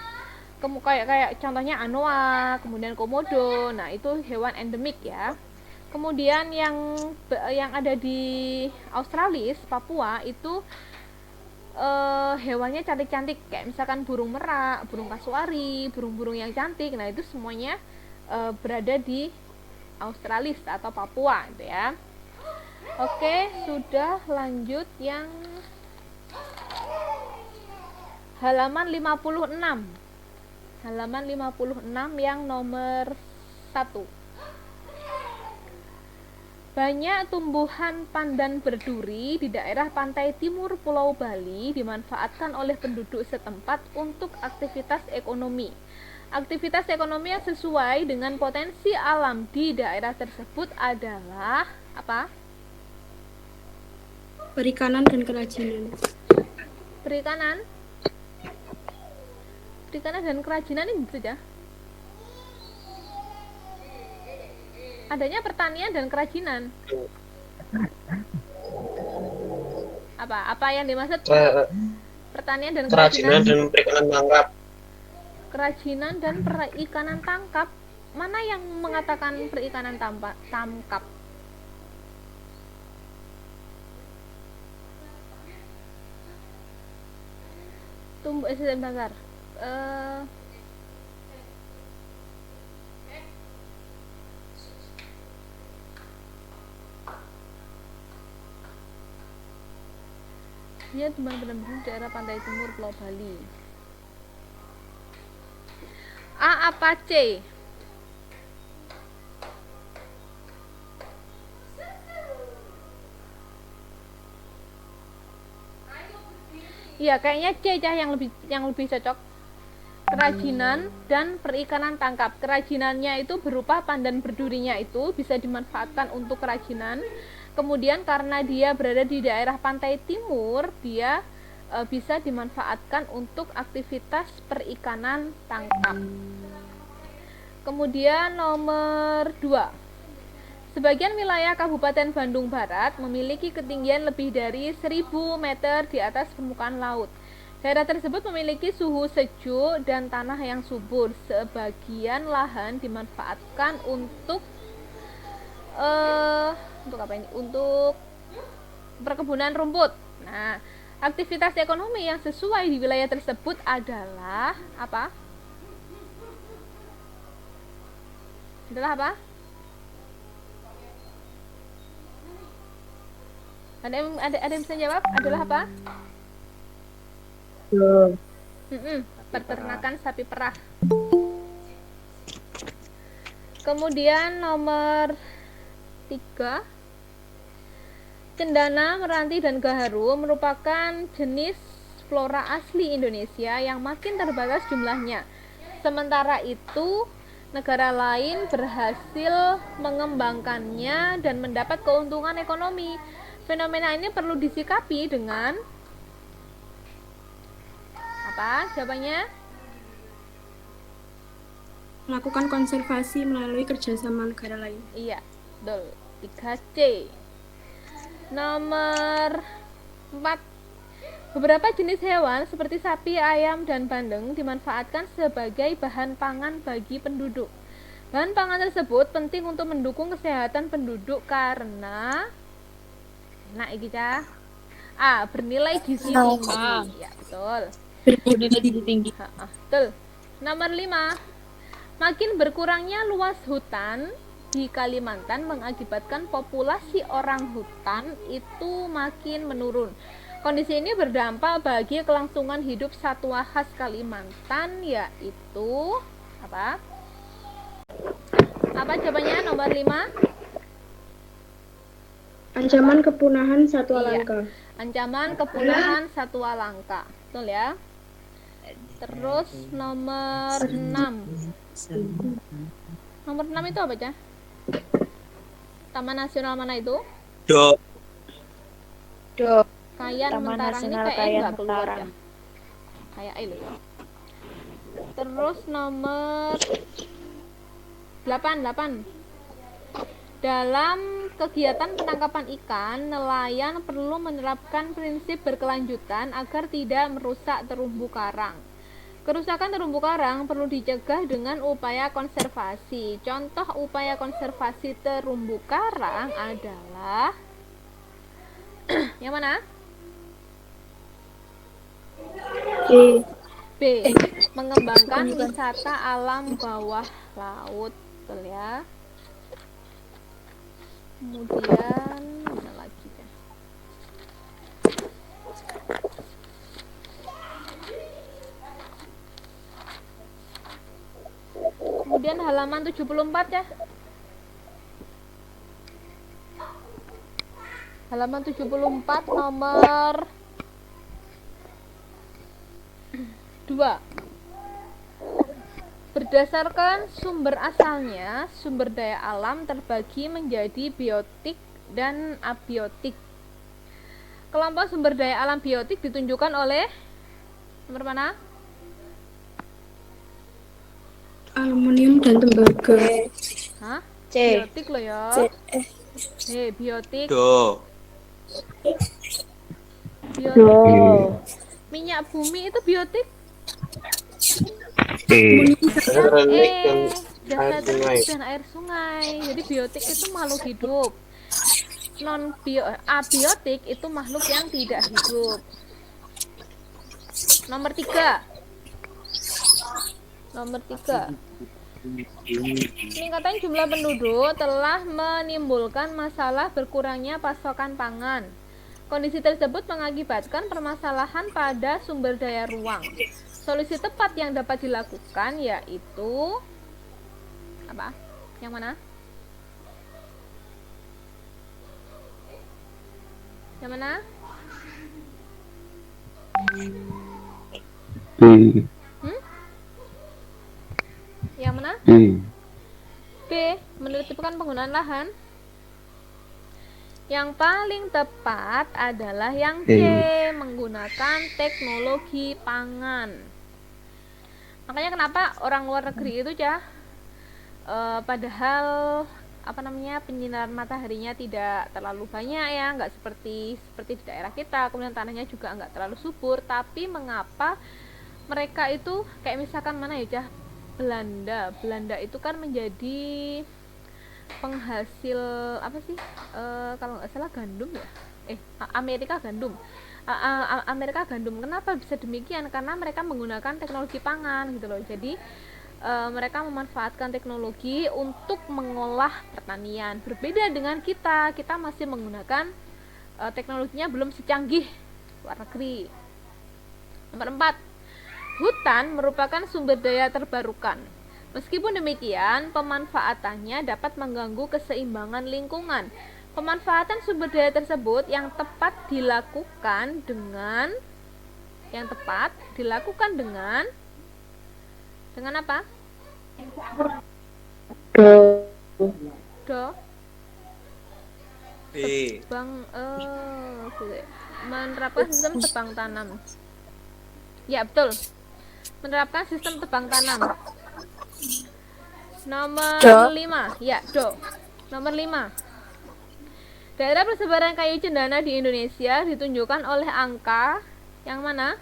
Kayak contohnya anoa, kemudian komodo. Nah, itu hewan endemik ya. Kemudian yang ada di Australis, Papua itu hewannya cantik-cantik, kayak misalkan burung merak, burung kasuari, burung-burung yang cantik. Nah, itu semuanya berada di Australis atau Papua gitu ya. Oke, sudah lanjut yang halaman 56. Halaman 56 yang nomor 1. Banyak tumbuhan pandan berduri di daerah pantai timur Pulau Bali dimanfaatkan oleh penduduk setempat untuk aktivitas ekonomi. Aktivitas ekonomi yang sesuai dengan potensi alam di daerah tersebut adalah apa? Perikanan dan kerajinan. Perikanan dan kerajinan ini gitu ya. Adanya pertanian dan kerajinan. Apa yang dimaksud? Pertanian dan kerajinan kerajinan. dan perikanan tangkap. Kerajinan dan perikanan tangkap. Mana yang mengatakan perikanan tangkap? Sebentar. Dia benar-benar di daerah pantai timur Pulau Bali. A apa C? Iya, kayaknya C ya yang lebih cocok. Kerajinan dan perikanan tangkap. Kerajinannya itu berupa pandan berdurinya itu bisa dimanfaatkan untuk kerajinan. Kemudian karena dia berada di daerah pantai timur, dia bisa dimanfaatkan untuk aktivitas perikanan tangkap. Kemudian nomor 2. Sebagian wilayah Kabupaten Bandung Barat memiliki ketinggian lebih dari 1000 meter di atas permukaan laut. Daerah tersebut memiliki suhu sejuk dan tanah yang subur. Sebagian lahan dimanfaatkan untuk apa ini? Untuk perkebunan rumput. Nah, aktivitas ekonomi yang sesuai di wilayah tersebut adalah apa? Adalah apa? Ada yang bisa jawab? Adalah apa? Peternakan sapi perah. Kemudian nomor 3. Cendana, meranti, dan gaharu merupakan jenis flora asli Indonesia yang makin terbatas jumlahnya. Sementara itu, negara lain berhasil mengembangkannya dan mendapat keuntungan ekonomi. Fenomena ini perlu disikapi dengan apa? Jawabannya? Melakukan konservasi melalui kerjasama negara lain. Iya, betul. 3C. Nomor 4. Beberapa jenis hewan seperti sapi, ayam, dan bandeng dimanfaatkan sebagai bahan pangan bagi penduduk. Bahan pangan tersebut penting untuk mendukung kesehatan penduduk karena bernilai gizi tinggi. Ya, betul. Bernilai gizi tinggi. Betul. Nomor 5. Makin berkurangnya luas hutan di Kalimantan mengakibatkan populasi orang hutan itu makin menurun. Kondisi ini berdampak bagi kelangsungan hidup satwa khas Kalimantan, yaitu apa? Apa jawabannya nomor 5? Ancaman kepunahan satwa Iya. langka. Ancaman kepunahan satwa langka. Betul ya? Terus nomor 6. Nomor 6 itu apa, Cah? Taman Nasional mana itu? Do. Kayan Taman Mentarang ini Nasional kayak Kayan nggak keluar Mentarang. ya? Kayak loh ya. Terus nomor 8. Dalam kegiatan penangkapan ikan, nelayan perlu menerapkan prinsip berkelanjutan agar tidak merusak terumbu karang. Kerusakan terumbu karang perlu dicegah dengan upaya konservasi. Contoh upaya konservasi terumbu karang adalah yang mana? B. Mengembangkan wisata alam bawah laut. Betul ya. Kemudian mana lagi ya? Kemudian halaman 74 ya. Halaman 74 nomor 2. Berdasarkan sumber asalnya, sumber daya alam terbagi menjadi biotik dan abiotik. Kelompok sumber daya alam biotik ditunjukkan oleh nomor mana? Aluminium dan tembaga. Hah? C. Biotik loh ya. Biotik. Do. Biotik. Minyak bumi itu biotik. Karena Yang ikan air sungai. dan air sungai. Jadi biotik itu makhluk hidup. Abiotik itu makhluk yang tidak hidup. Nomor 3. Peningkatan jumlah penduduk telah menimbulkan masalah berkurangnya pasokan pangan. Kondisi tersebut mengakibatkan permasalahan pada sumber daya ruang. Solusi tepat yang dapat dilakukan yaitu apa? Yang mana? Yang mana? Yang mana? B. Menertibkan penggunaan lahan. Yang paling tepat adalah yang C. Menggunakan teknologi pangan. Makanya kenapa orang luar negeri itu ya, padahal penyinaran mataharinya tidak terlalu banyak ya, nggak seperti di daerah kita, kemudian tanahnya juga nggak terlalu subur, tapi mengapa mereka itu kayak misalkan mana ya, Belanda itu kan menjadi penghasil kalau nggak salah gandum ya, Amerika gandum. Amerika gandum. Kenapa bisa demikian? Karena mereka menggunakan teknologi pangan gitu loh. Jadi mereka memanfaatkan teknologi untuk mengolah pertanian. Berbeda dengan kita masih menggunakan teknologinya belum secanggih luar negeri. Nomor 4. Hutan merupakan sumber daya terbarukan. Meskipun demikian, pemanfaatannya dapat mengganggu keseimbangan lingkungan. Pemanfaatan sumber daya tersebut yang tepat dilakukan dengan apa? Do. Menerapkan sistem tebang tanam. Ya, betul. Menerapkan sistem tebang tanam. Nomor 5. Ya, do. Nomor 5. Daerah persebaran kayu cendana di Indonesia ditunjukkan oleh angka yang mana?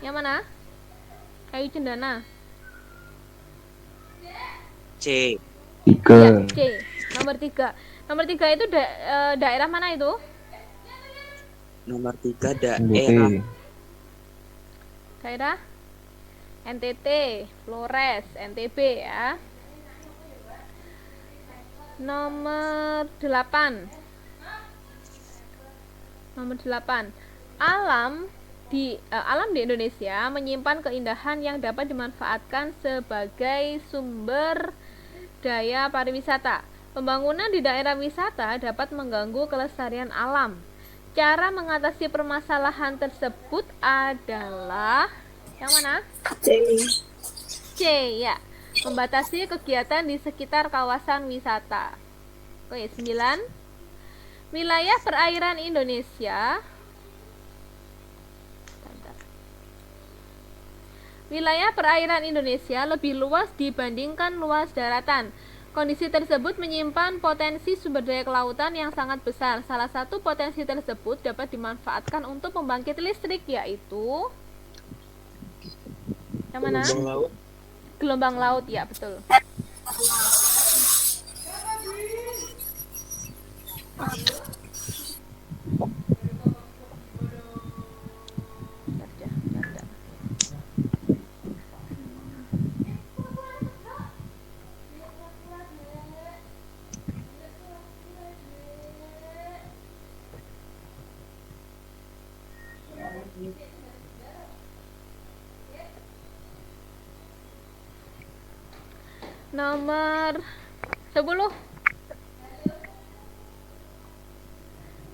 Yang mana? Kayu cendana. C. Ya, C. Nomor 3. Nomor 3 itu daerah mana itu? Nomor 3 daerah. Daerah NTT, Flores, NTB ya. Nomor 8. Alam di Indonesia menyimpan keindahan yang dapat dimanfaatkan sebagai sumber daya pariwisata. Pembangunan di daerah wisata dapat mengganggu kelestarian alam. Cara mengatasi permasalahan tersebut adalah yang mana? C, ya. Membatasi kegiatan di sekitar kawasan wisata. Oke, 9. Wilayah perairan Indonesia. Wilayah perairan Indonesia lebih luas dibandingkan luas daratan. Kondisi tersebut menyimpan potensi sumber daya kelautan yang sangat besar. Salah satu potensi tersebut dapat dimanfaatkan untuk pembangkit listrik, yaitu yang mana? Gelombang laut. Gelombang laut, ya betul. Nomor 10.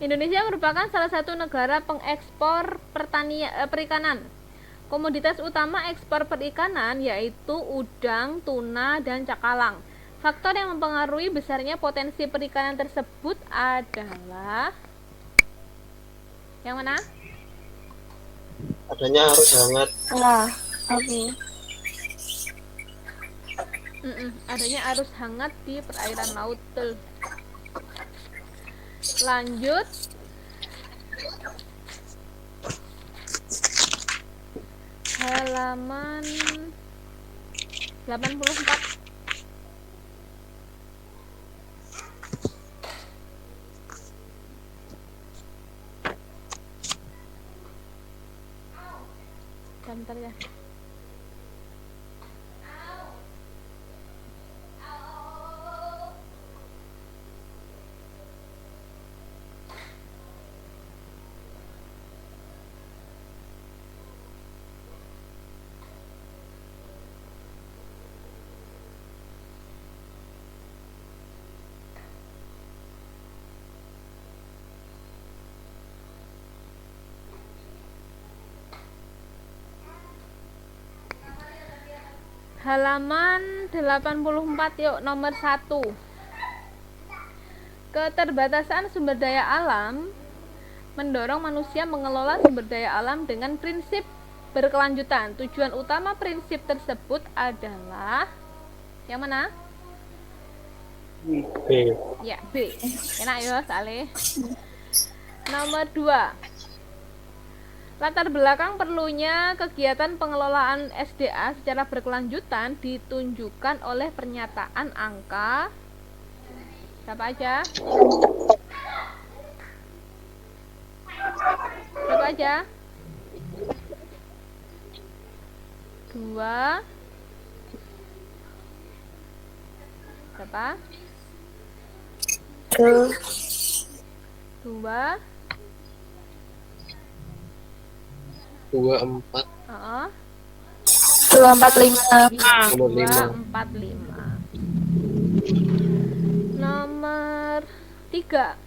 Indonesia merupakan salah satu negara pengekspor perikanan. Komoditas utama ekspor perikanan yaitu udang, tuna, dan cakalang. Faktor yang mempengaruhi besarnya potensi perikanan tersebut adalah yang mana? Adanya arus hangat. Adanya arus hangat di perairan laut. Lanjut. Halaman 84. Bentar ya. Halaman 84 yuk, nomor 1. Keterbatasan sumber daya alam mendorong manusia mengelola sumber daya alam dengan prinsip berkelanjutan. Tujuan utama prinsip tersebut adalah yang mana? B. Ya, B. Enak ya, Saleh. Nomor 2. Latar belakang perlunya kegiatan pengelolaan SDA secara berkelanjutan ditunjukkan oleh pernyataan angka. Siapa aja? Siapa aja? 2. Siapa? 2. 24. 245. Nomor 5. 245. Nomor 3.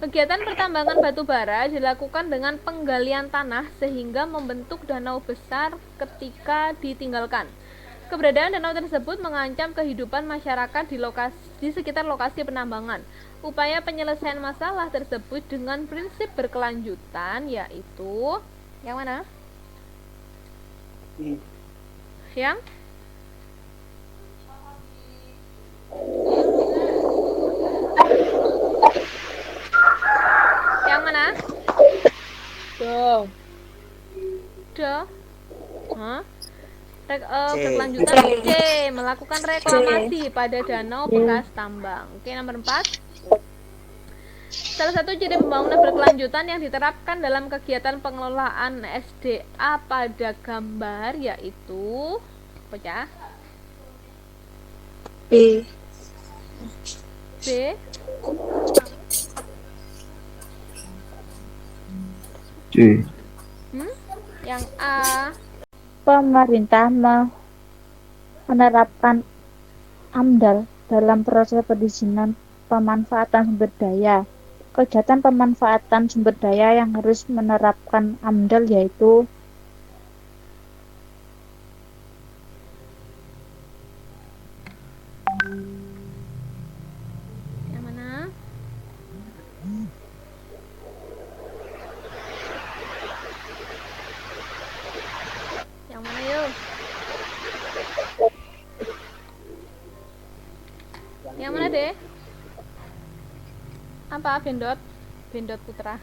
Kegiatan pertambangan batu bara dilakukan dengan penggalian tanah sehingga membentuk danau besar ketika ditinggalkan. Keberadaan danau tersebut mengancam kehidupan masyarakat di sekitar lokasi penambangan. Upaya penyelesaian masalah tersebut dengan prinsip berkelanjutan yaitu yang mana? Yang mana? Berkelanjutan C. Melakukan reklamasi pada danau bekas tambang. Oke, nomor 4. Salah satu ciri pembangunan berkelanjutan yang diterapkan dalam kegiatan pengelolaan SDA pada gambar yaitu apa ya? B. B. C. Yang A. Pemerintah menerapkan AMDAL dalam proses perizinan pemanfaatan sumber daya. Kegiatan pemanfaatan sumber daya yang harus menerapkan AMDAL yaitu Yang mana? Yang mana yuk? Yang mana deh? Apa Bendot? Bendot Putra.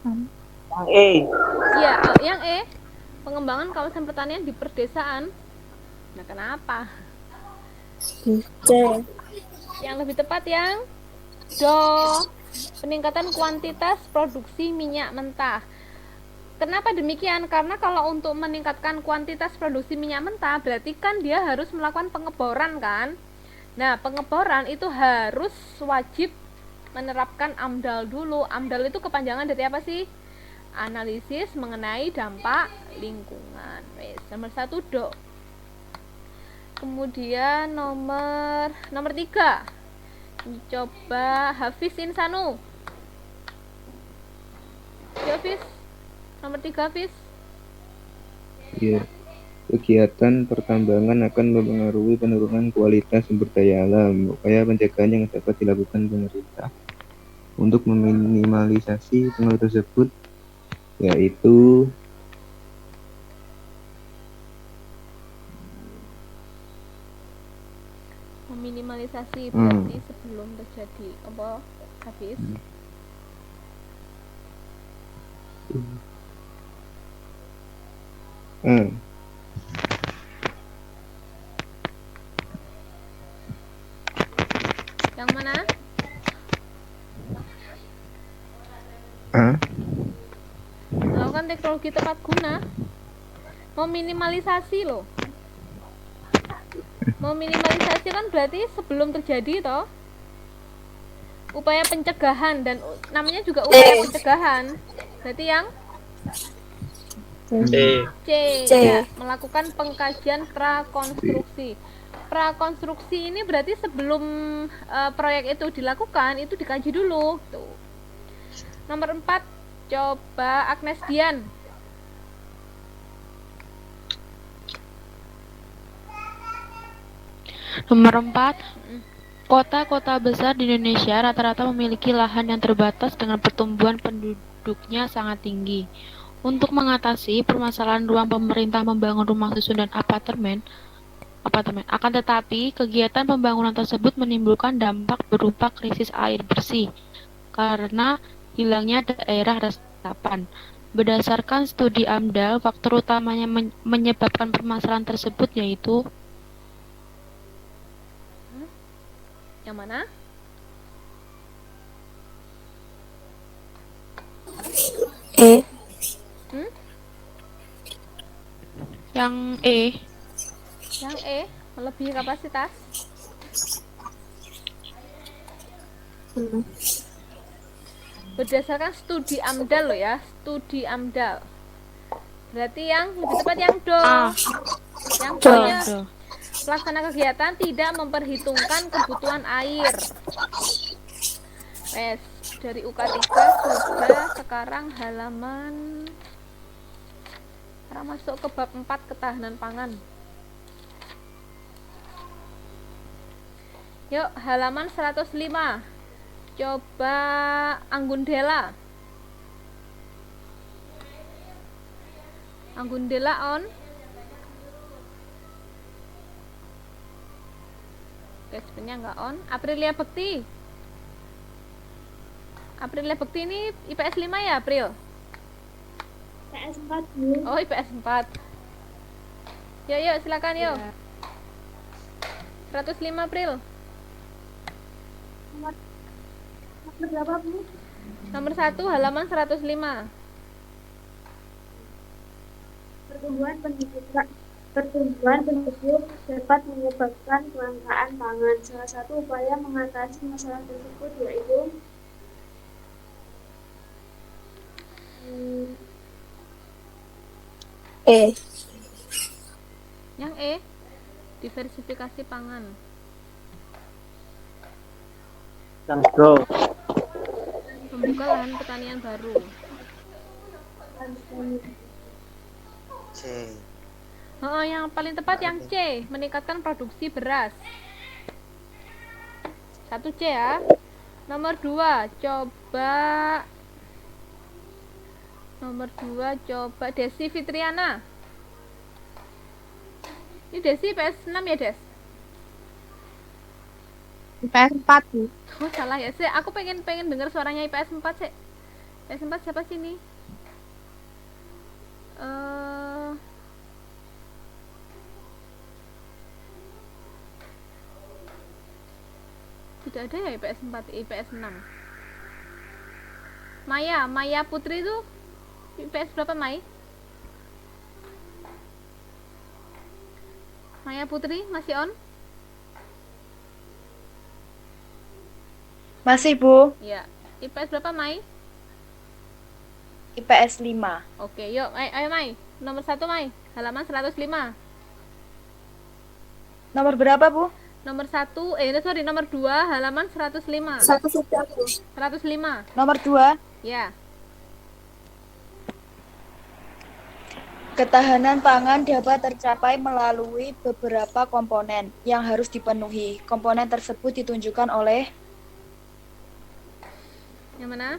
Yang E. Iya, yang E. Pengembangan kawasan pertanian di perdesaan. Nah, kenapa? C. Yang lebih tepat yang Do. Peningkatan kuantitas produksi minyak mentah. Kenapa demikian? Karena kalau untuk meningkatkan kuantitas produksi minyak mentah, berarti kan dia harus melakukan pengeboran kan? Nah, pengeboran itu harus wajib menerapkan AMDAL dulu. AMDAL itu kepanjangan dari apa sih? Analisis mengenai dampak lingkungan. Wes, nomor 1 Do. Kemudian nomor 3. Coba Hafiz Insanu. Yo Hafiz. Nomor 3 Hafiz. Ya. Kegiatan pertambangan akan mempengaruhi penurunan kualitas sumber daya alam. Upaya pencegahan yang dapat dilakukan pemerintah untuk meminimalisasi pengaruh tersebut yaitu Meminimalisasi berarti sebelum terjadi apa Hafiz? Yang mana? Melakukan teknologi tepat guna. Meminimalisasi loh. Meminimalisasi kan berarti sebelum terjadi toh. Upaya pencegahan dan namanya juga upaya pencegahan. Berarti yang C. Ya, melakukan pengkajian prakonstruksi. Prakonstruksi ini berarti sebelum proyek itu dilakukan itu dikaji dulu. Tuh. Nomor 4, coba Agnes Dian. Nomor 4, kota-kota besar di Indonesia rata-rata memiliki lahan yang terbatas dengan pertumbuhan penduduknya sangat tinggi. Untuk mengatasi permasalahan ruang pemerintah membangun rumah susun dan apartemen, akan tetapi kegiatan pembangunan tersebut menimbulkan dampak berupa krisis air bersih karena hilangnya daerah resapan. Berdasarkan studi AMDAL, faktor utamanya menyebabkan permasalahan tersebut yaitu yang mana? E. Yang E. Yang E, melebihi kapasitas. Berdasarkan studi AMDAL loh ya, studi AMDAL. Berarti yang lebih tepat yang Do. Yang Do-nya pelaksana kegiatan tidak memperhitungkan kebutuhan air. Wes, dari UK3 sudah sekarang halaman masuk ke bab 4 ketahanan pangan. Yuk, halaman 105. Coba Anggundela. Anggundela on. Oke, sebenarnya nggak on. Aprilia Bekti. Aprilia Bekti ini IPS 5 ya, April? IPS 4, Bu. Oh, IPS 4. Yuk, silakan yuk. 105 April. Nomor berapa, Bu? Nomor 1 halaman 105. Pertumbuhan penduduk dapat menyebabkan kelangkaan pangan. Salah satu upaya mengatasi masalah tersebut yaitu E. Yang E. Diversifikasi pangan. Yang go. Membuka lahan pertanian baru. C. Yang paling tepat yang C, meningkatkan produksi beras. 1C ya. Nomor 2, coba Desi Fitriana. Ini Desi PS 6 ya, Des? IPS 4, Bu. Oh, salah ya. Aku pengen dengar suaranya IPS 4, sih. IPS 4 siapa sih ini? Tidak ada ya IPS 4, IPS 6. Maya Putri itu IPS berapa, Mai? Maya Putri masih on? Masih, Bu. Ya. IPS berapa, Mai? IPS 5. Oke, yuk, ayo Mai. Nomor 1, Mai. Halaman 105. Nomor berapa, Bu? Nomor 2, halaman 105. Satu sudah, Bu. 105. Nomor 2. Ya. Ketahanan pangan dapat tercapai melalui beberapa komponen yang harus dipenuhi. Komponen tersebut ditunjukkan oleh Yang mana?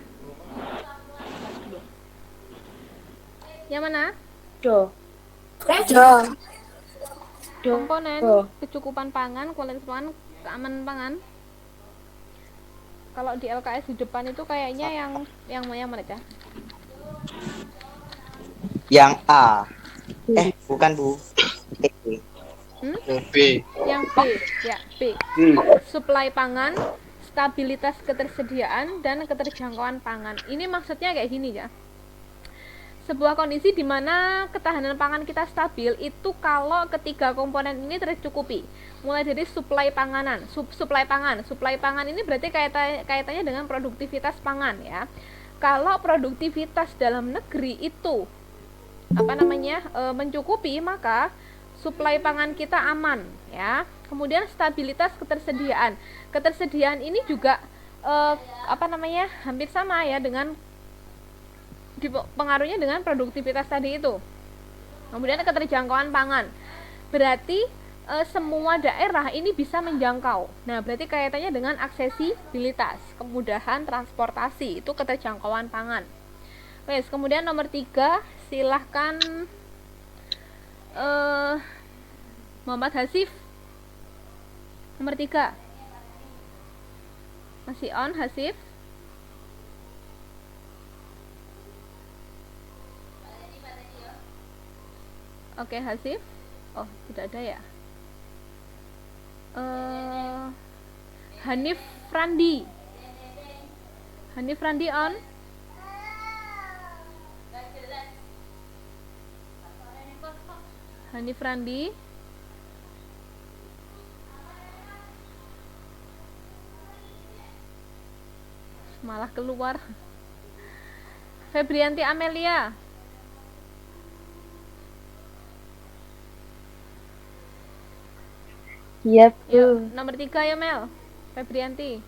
Yang mana? Do. Komponen Do. kecukupan pangan, kualitas pangan, keamanan pangan. Kalau di LKS di depan itu kayaknya yang mana, Cah? Yang A. Bukan, Bu. B. B. Yang B, ya, B. Suplai pangan, stabilitas ketersediaan, dan keterjangkauan pangan. Ini maksudnya kayak gini ya. Sebuah kondisi di mana ketahanan pangan kita stabil itu kalau ketiga komponen ini tercukupi. Mulai dari suplai panganan, suplai pangan ini berarti kaitannya dengan produktivitas pangan ya. Kalau produktivitas dalam negeri itu mencukupi, maka suplai pangan kita aman ya. Kemudian stabilitas ketersediaan. Ketersediaan ini juga hampir sama ya dengan pengaruhnya dengan produktivitas tadi itu. Kemudian keterjangkauan pangan. Berarti semua daerah ini bisa menjangkau. Nah, berarti kaitannya dengan aksesibilitas, kemudahan transportasi, itu keterjangkauan pangan. Wes, kemudian nomor 3, silahkan Muhammad Hasif. Nomor 3. Masih on, Hasif? Oke, Hasif. Oh, tidak ada ya. Hanif Randi on. Hanif Randi. Malah keluar. Febrianti Amelia. Iya, Bu. Yuk, nomor 3 ya, Mel. Febrianti.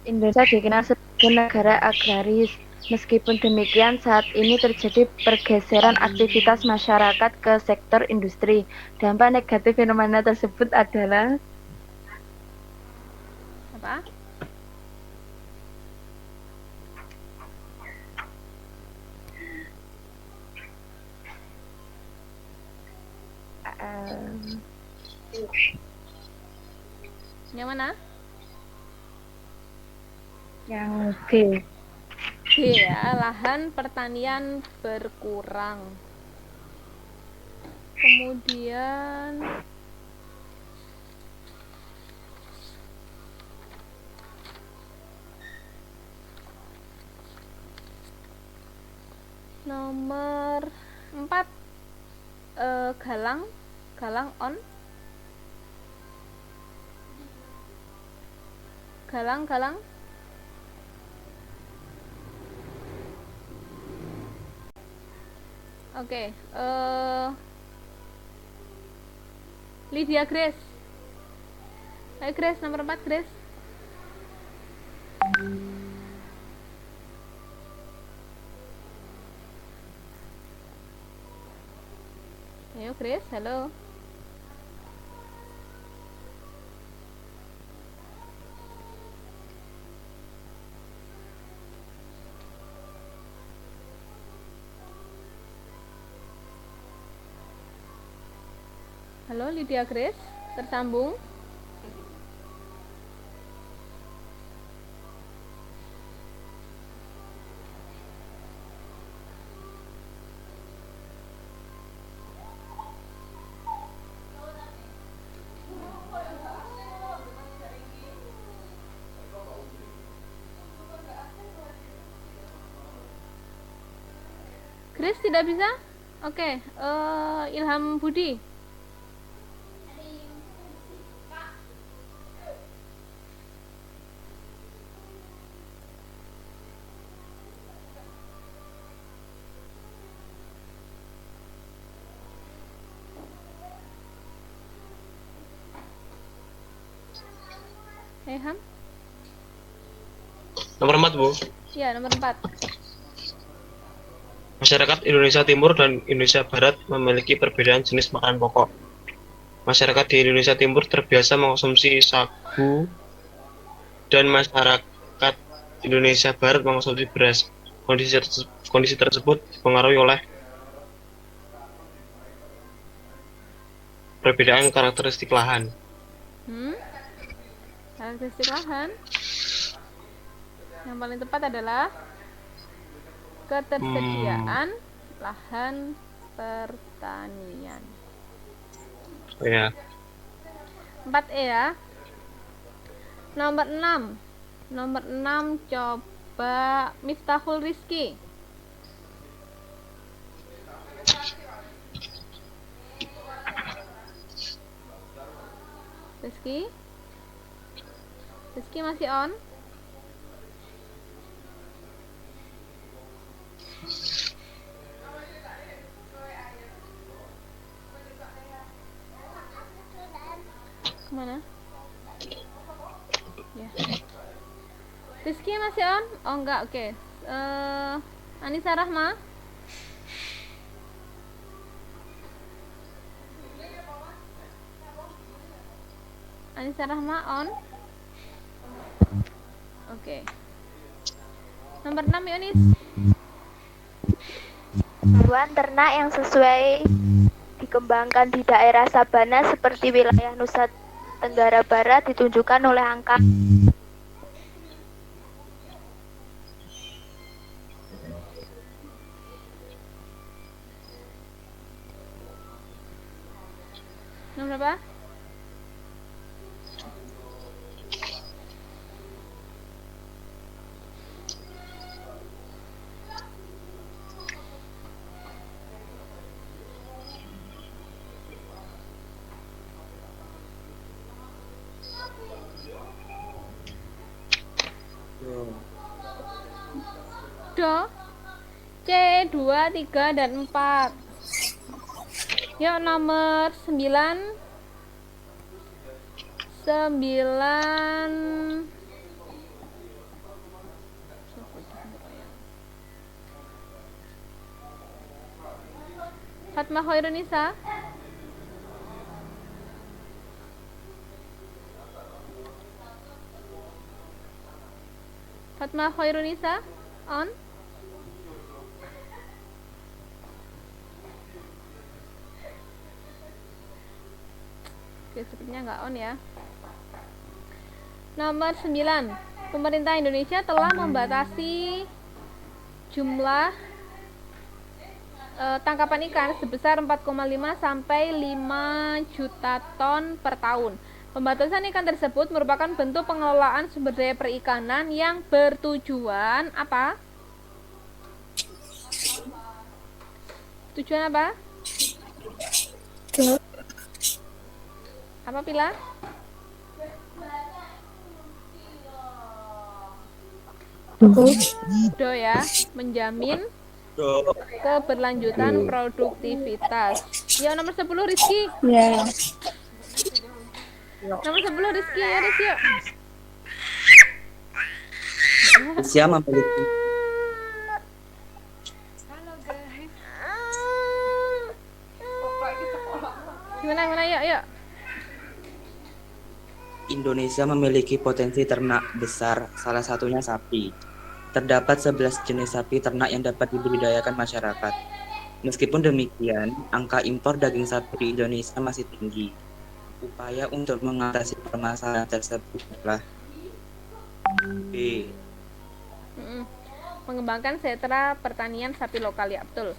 Indonesia dikenal sebagai negara agraris. Meskipun demikian, saat ini terjadi pergeseran aktivitas masyarakat ke sektor industri. Dampak negatif fenomena tersebut adalah Apa? Yang mana? yang B. B ya, lahan pertanian berkurang. Kemudian nomor 4, Galang on. Galang. Oke, Lydia Grace. Ayo Grace, nomor 4 Grace. Ayo Grace, halo. Halo Lydia Grace, tersambung? Grace tidak bisa? Oke, Ilham Budi. Ilham? Nomor 4, Bu. Ya, nomor 4. Masyarakat Indonesia Timur dan Indonesia Barat memiliki perbedaan jenis makanan pokok. Masyarakat di Indonesia Timur terbiasa mengkonsumsi sagu dan masyarakat Indonesia Barat mengkonsumsi beras. Kondisi tersebut dipengaruhi oleh perbedaan karakteristik lahan. Karakteristik lahan. Yang paling tepat adalah ketersediaan lahan pertanian. Oh ya. 4E ya. Nomor 6. Nomor 6 coba Miftahul Rizky. Rizky? Rizky masih on? Kemana? Ya. Rizky masih on? Oh enggak, oke. Anissa Rahma? Anissa Rahma on? Oke. Nomor 6 Yunis. Hewan ternak yang sesuai dikembangkan di daerah sabana seperti wilayah Nusa Tenggara Barat ditunjukkan oleh angka. Nomor berapa? Do, C, 2, 3, dan 4. Yuk nomor 9. 9. Fatma Khairunisa. Fatma Khairunisa on. Oke, sepertinya nggak on ya. Nomor 9. Pemerintah Indonesia telah membatasi jumlah tangkapan ikan sebesar 4,5 sampai 5 juta ton per tahun. Pembatasan ikan tersebut merupakan bentuk pengelolaan sumber daya perikanan yang bertujuan apa? Tujuan apa? Apa Pila? Do ya, menjamin keberlanjutan produktivitas. Ya, nomor 10 Rizky. Ya. Nomor 10 Rizky, ya Rizky yuk. Indonesia memiliki Gimana yuk. Indonesia memiliki potensi ternak besar, salah satunya sapi. Terdapat 11 jenis sapi ternak yang dapat dibudidayakan masyarakat. Meskipun demikian, angka impor daging sapi di Indonesia masih tinggi. Upaya untuk mengatasi permasalahan tersebut adalah B. Mengembangkan sentra pertanian sapi lokal, ya betul.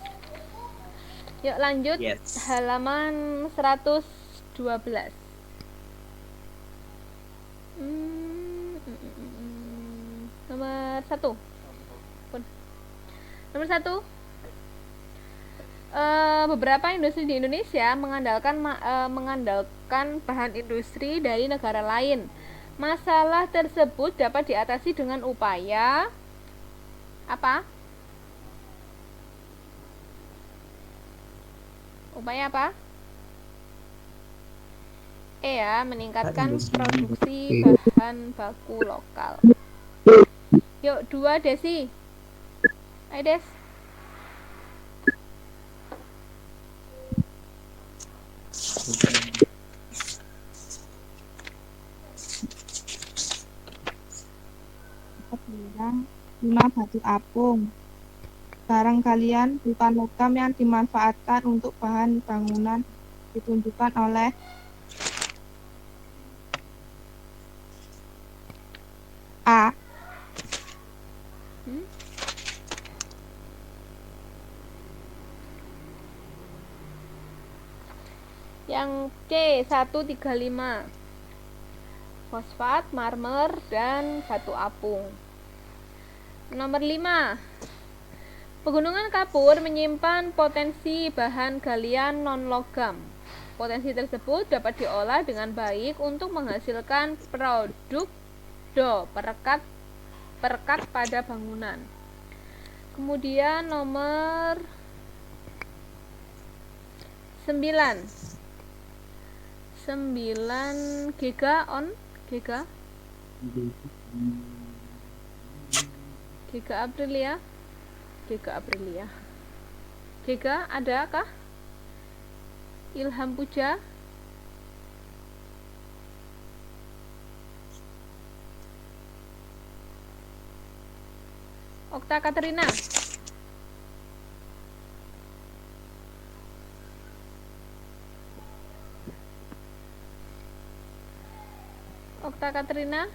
Yuk lanjut, Yes. halaman 112. Nomor 1. Nomor 1. Beberapa industri di Indonesia mengandalkan bahan industri dari negara lain. Masalah tersebut dapat diatasi dengan upaya apa? Upaya apa? Ya, meningkatkan produksi bahan baku lokal. Yuk, 2 Desi. Ayo Des. Lima batu apung. Barang kalian bukan logam yang dimanfaatkan untuk bahan bangunan ditunjukkan oleh A. Yang C 135. Fosfat, marmer, dan batu apung. Nomor 5. Pegunungan Kapur menyimpan potensi bahan galian non-logam. Potensi tersebut dapat diolah dengan baik untuk menghasilkan produk perekat pada bangunan. Kemudian nomor 9. Giga Aprilia. Giga adakah? Ilham Puja. Okta Katerina. Okta Katerina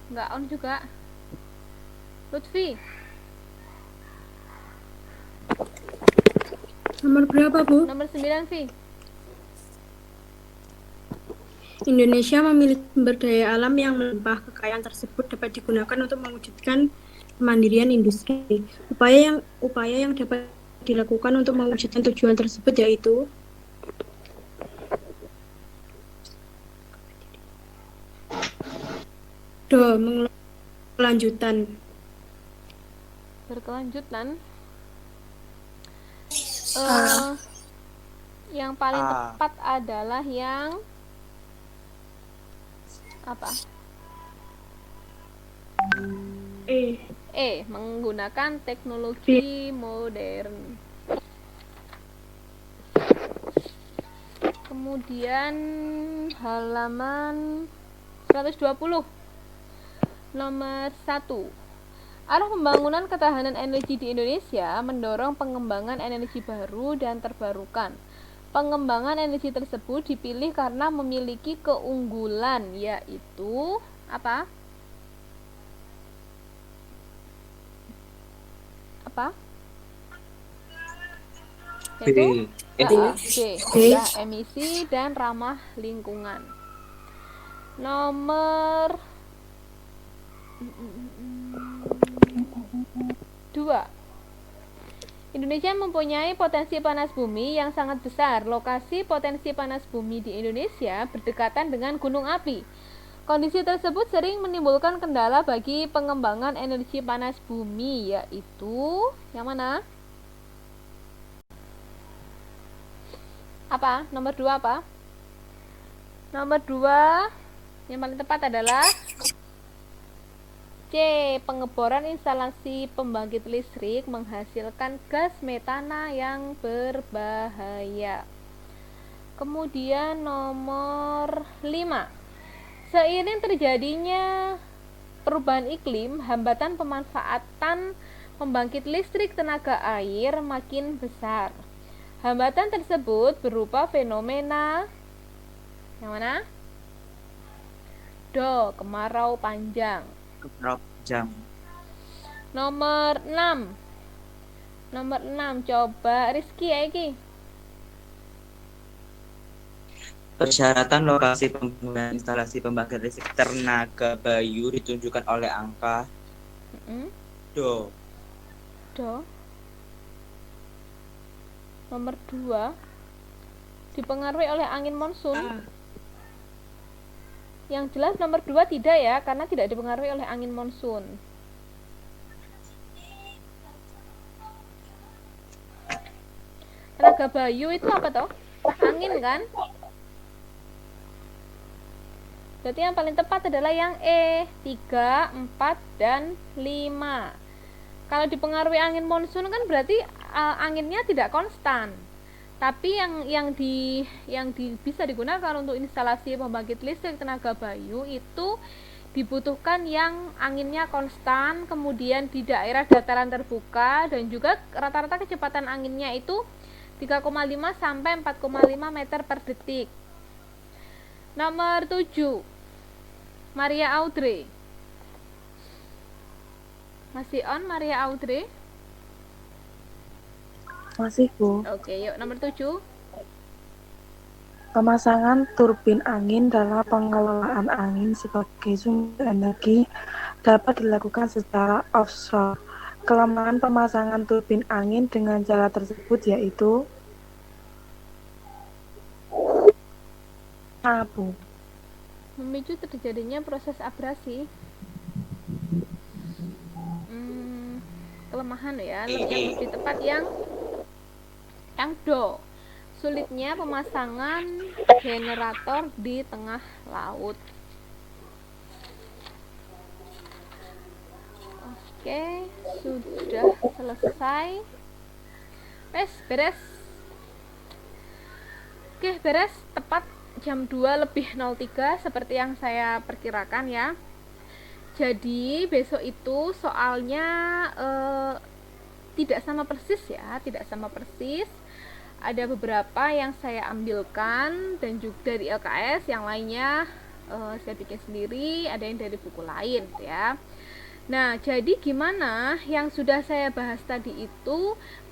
nggak on juga. Lutfi. Nomor berapa, Bu? Nomor 9, Vi. Indonesia memiliki sumber daya alam yang melimpah. Kekayaan tersebut dapat digunakan untuk mewujudkan kemandirian industri. Upaya yang dapat dilakukan untuk mewujudkan tujuan tersebut yaitu Berkelanjutan. Yang paling tepat adalah yang apa? Menggunakan teknologi modern. Kemudian halaman 120. Nomor 1. Arah pembangunan ketahanan energi di Indonesia mendorong pengembangan energi baru dan terbarukan. Pengembangan energi tersebut dipilih karena memiliki keunggulan, yaitu apa? Yaitu rendah emisi dan ramah lingkungan. Nomor 2. Indonesia mempunyai potensi panas bumi yang sangat besar. Lokasi potensi panas bumi di Indonesia berdekatan dengan gunung api. Kondisi tersebut sering menimbulkan kendala bagi pengembangan energi panas bumi, yaitu yang mana? Apa? Nomor 2 apa? Nomor 2 Yang paling tepat adalah C. Pengeboran instalasi pembangkit listrik menghasilkan gas metana yang berbahaya. Kemudian nomor 5. Seiring terjadinya perubahan iklim, hambatan pemanfaatan pembangkit listrik tenaga air makin besar. Hambatan tersebut berupa fenomena yang mana? Do, kemarau panjang. Kemarau panjang. Nomor 6. Nomor 6, coba Rizky ya iki. Persyaratan lokasi pembangunan instalasi pembangkit listrik tenaga bayu ditunjukkan oleh angka Do. Nomor 2, dipengaruhi oleh angin monsun. Yang jelas nomor 2 tidak ya, karena tidak dipengaruhi oleh angin monsun. Tenaga bayu itu apa toh? Angin kan? Berarti yang paling tepat adalah yang E, 3, 4, dan 5. Kalau dipengaruhi angin monsun kan berarti anginnya tidak konstan. Tapi yang bisa digunakan untuk instalasi pembangkit listrik tenaga bayu itu dibutuhkan yang anginnya konstan, kemudian di daerah dataran terbuka, dan juga rata-rata kecepatan anginnya itu 3,5 sampai 4,5 meter per detik. Nomor 7, Maria Audrey. Masih on Maria Audrey? Masih, Bu. Oke, yuk nomor 7. Pemasangan turbin angin dalam pengelolaan angin sebagai sumber energi dapat dilakukan secara offshore. Kelemahan pemasangan turbin angin dengan cara tersebut yaitu Bu. Memicu terjadinya proses abrasi. Kelemahan ya, yang lebih tepat yang Do. Sulitnya pemasangan generator di tengah laut. Oke, sudah selesai. Beres. Oke, beres tepat jam 2:03 seperti yang saya perkirakan ya. Jadi besok itu soalnya tidak sama persis ya, tidak sama persis. Ada beberapa yang saya ambilkan dan juga dari LKS, yang lainnya saya bikin sendiri, ada yang dari buku lain ya. Nah, jadi gimana yang sudah saya bahas tadi itu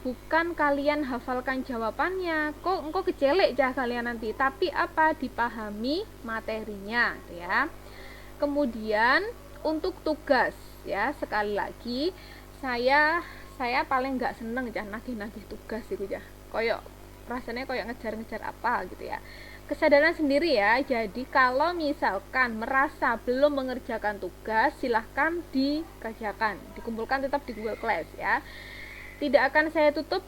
bukan kalian hafalkan jawabannya, kok engkau kecelek ya kalian nanti, tapi apa, dipahami materinya ya. Kemudian untuk tugas ya, sekali lagi saya paling nggak seneng ya nagih-nagih tugas gitu ya, koyok rasanya koyok ngejar-ngejar apa gitu ya. Kesadaran sendiri ya. Jadi kalau misalkan merasa belum mengerjakan tugas, silahkan dikerjakan, dikumpulkan tetap di Google Class ya. Tidak akan saya tutup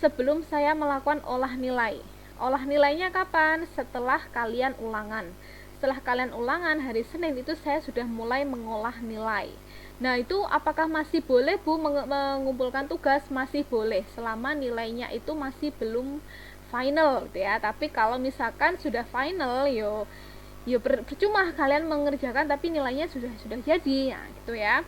sebelum saya melakukan olah nilai. Olah nilainya kapan? Setelah kalian ulangan. Setelah kalian ulangan hari Senin itu saya sudah mulai mengolah nilai. Nah, itu apakah masih boleh Bu mengumpulkan tugas? Masih boleh selama nilainya itu masih belum final ya. Tapi kalau misalkan sudah final, yo percuma kalian mengerjakan tapi nilainya sudah jadi. Nah, gitu ya.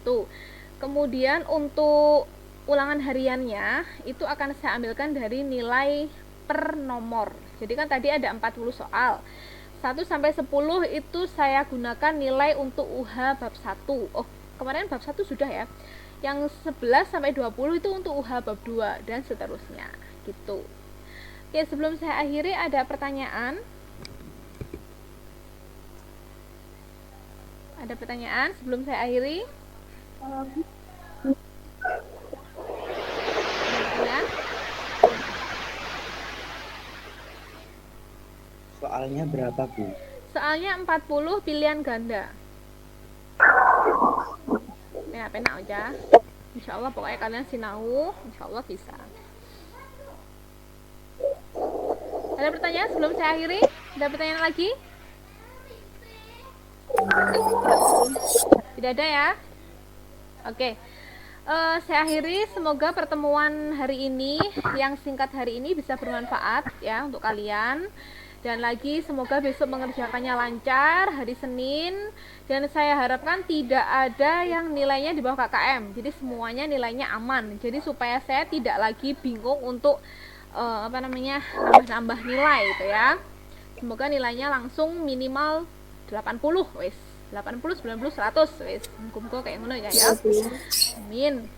Tuh. Kemudian untuk ulangan hariannya itu akan saya ambilkan dari nilai per nomor. Jadi kan tadi ada 40 soal. 1 sampai 10 itu saya gunakan nilai untuk UH bab 1. Oh, kemarin bab 1 sudah ya. Yang 11 sampai 20 itu untuk UH bab 2 dan seterusnya gitu. Oke, sebelum saya akhiri ada pertanyaan? Ada pertanyaan sebelum saya akhiri? Ya. Soalnya berapa, Bu? Soalnya 40 pilihan ganda. Ya, penak aja. Insyaallah pokoknya kalian sinau, insyaallah bisa. Ada pertanyaan sebelum saya akhiri? Ada pertanyaan lagi? Tidak ada ya? Oke. Saya akhiri, semoga pertemuan hari ini yang singkat hari ini bisa bermanfaat ya untuk kalian. Dan lagi semoga besok mengerjakannya lancar hari Senin, dan saya harapkan tidak ada yang nilainya di bawah KKM. Jadi semuanya nilainya aman. Jadi supaya saya tidak lagi bingung untuk nambah-nambah nilai gitu ya. Semoga nilainya langsung minimal 80 wis. 80, 90, 100 wis. Muga-muga kayak ngono ya. Amin.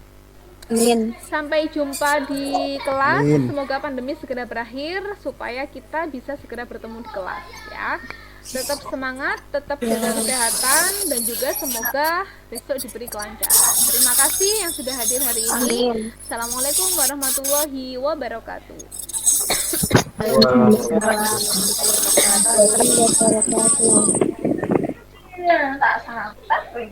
Amin. Sampai jumpa di kelas. Amin. Semoga pandemi segera berakhir supaya kita bisa segera bertemu di kelas ya. Tetap semangat, tetap jaga kesehatan, dan juga semoga besok diberi kelancaran. Terima kasih yang sudah hadir hari ini. Amin. Assalamualaikum warahmatullahi wabarakatuh. Tak sampai.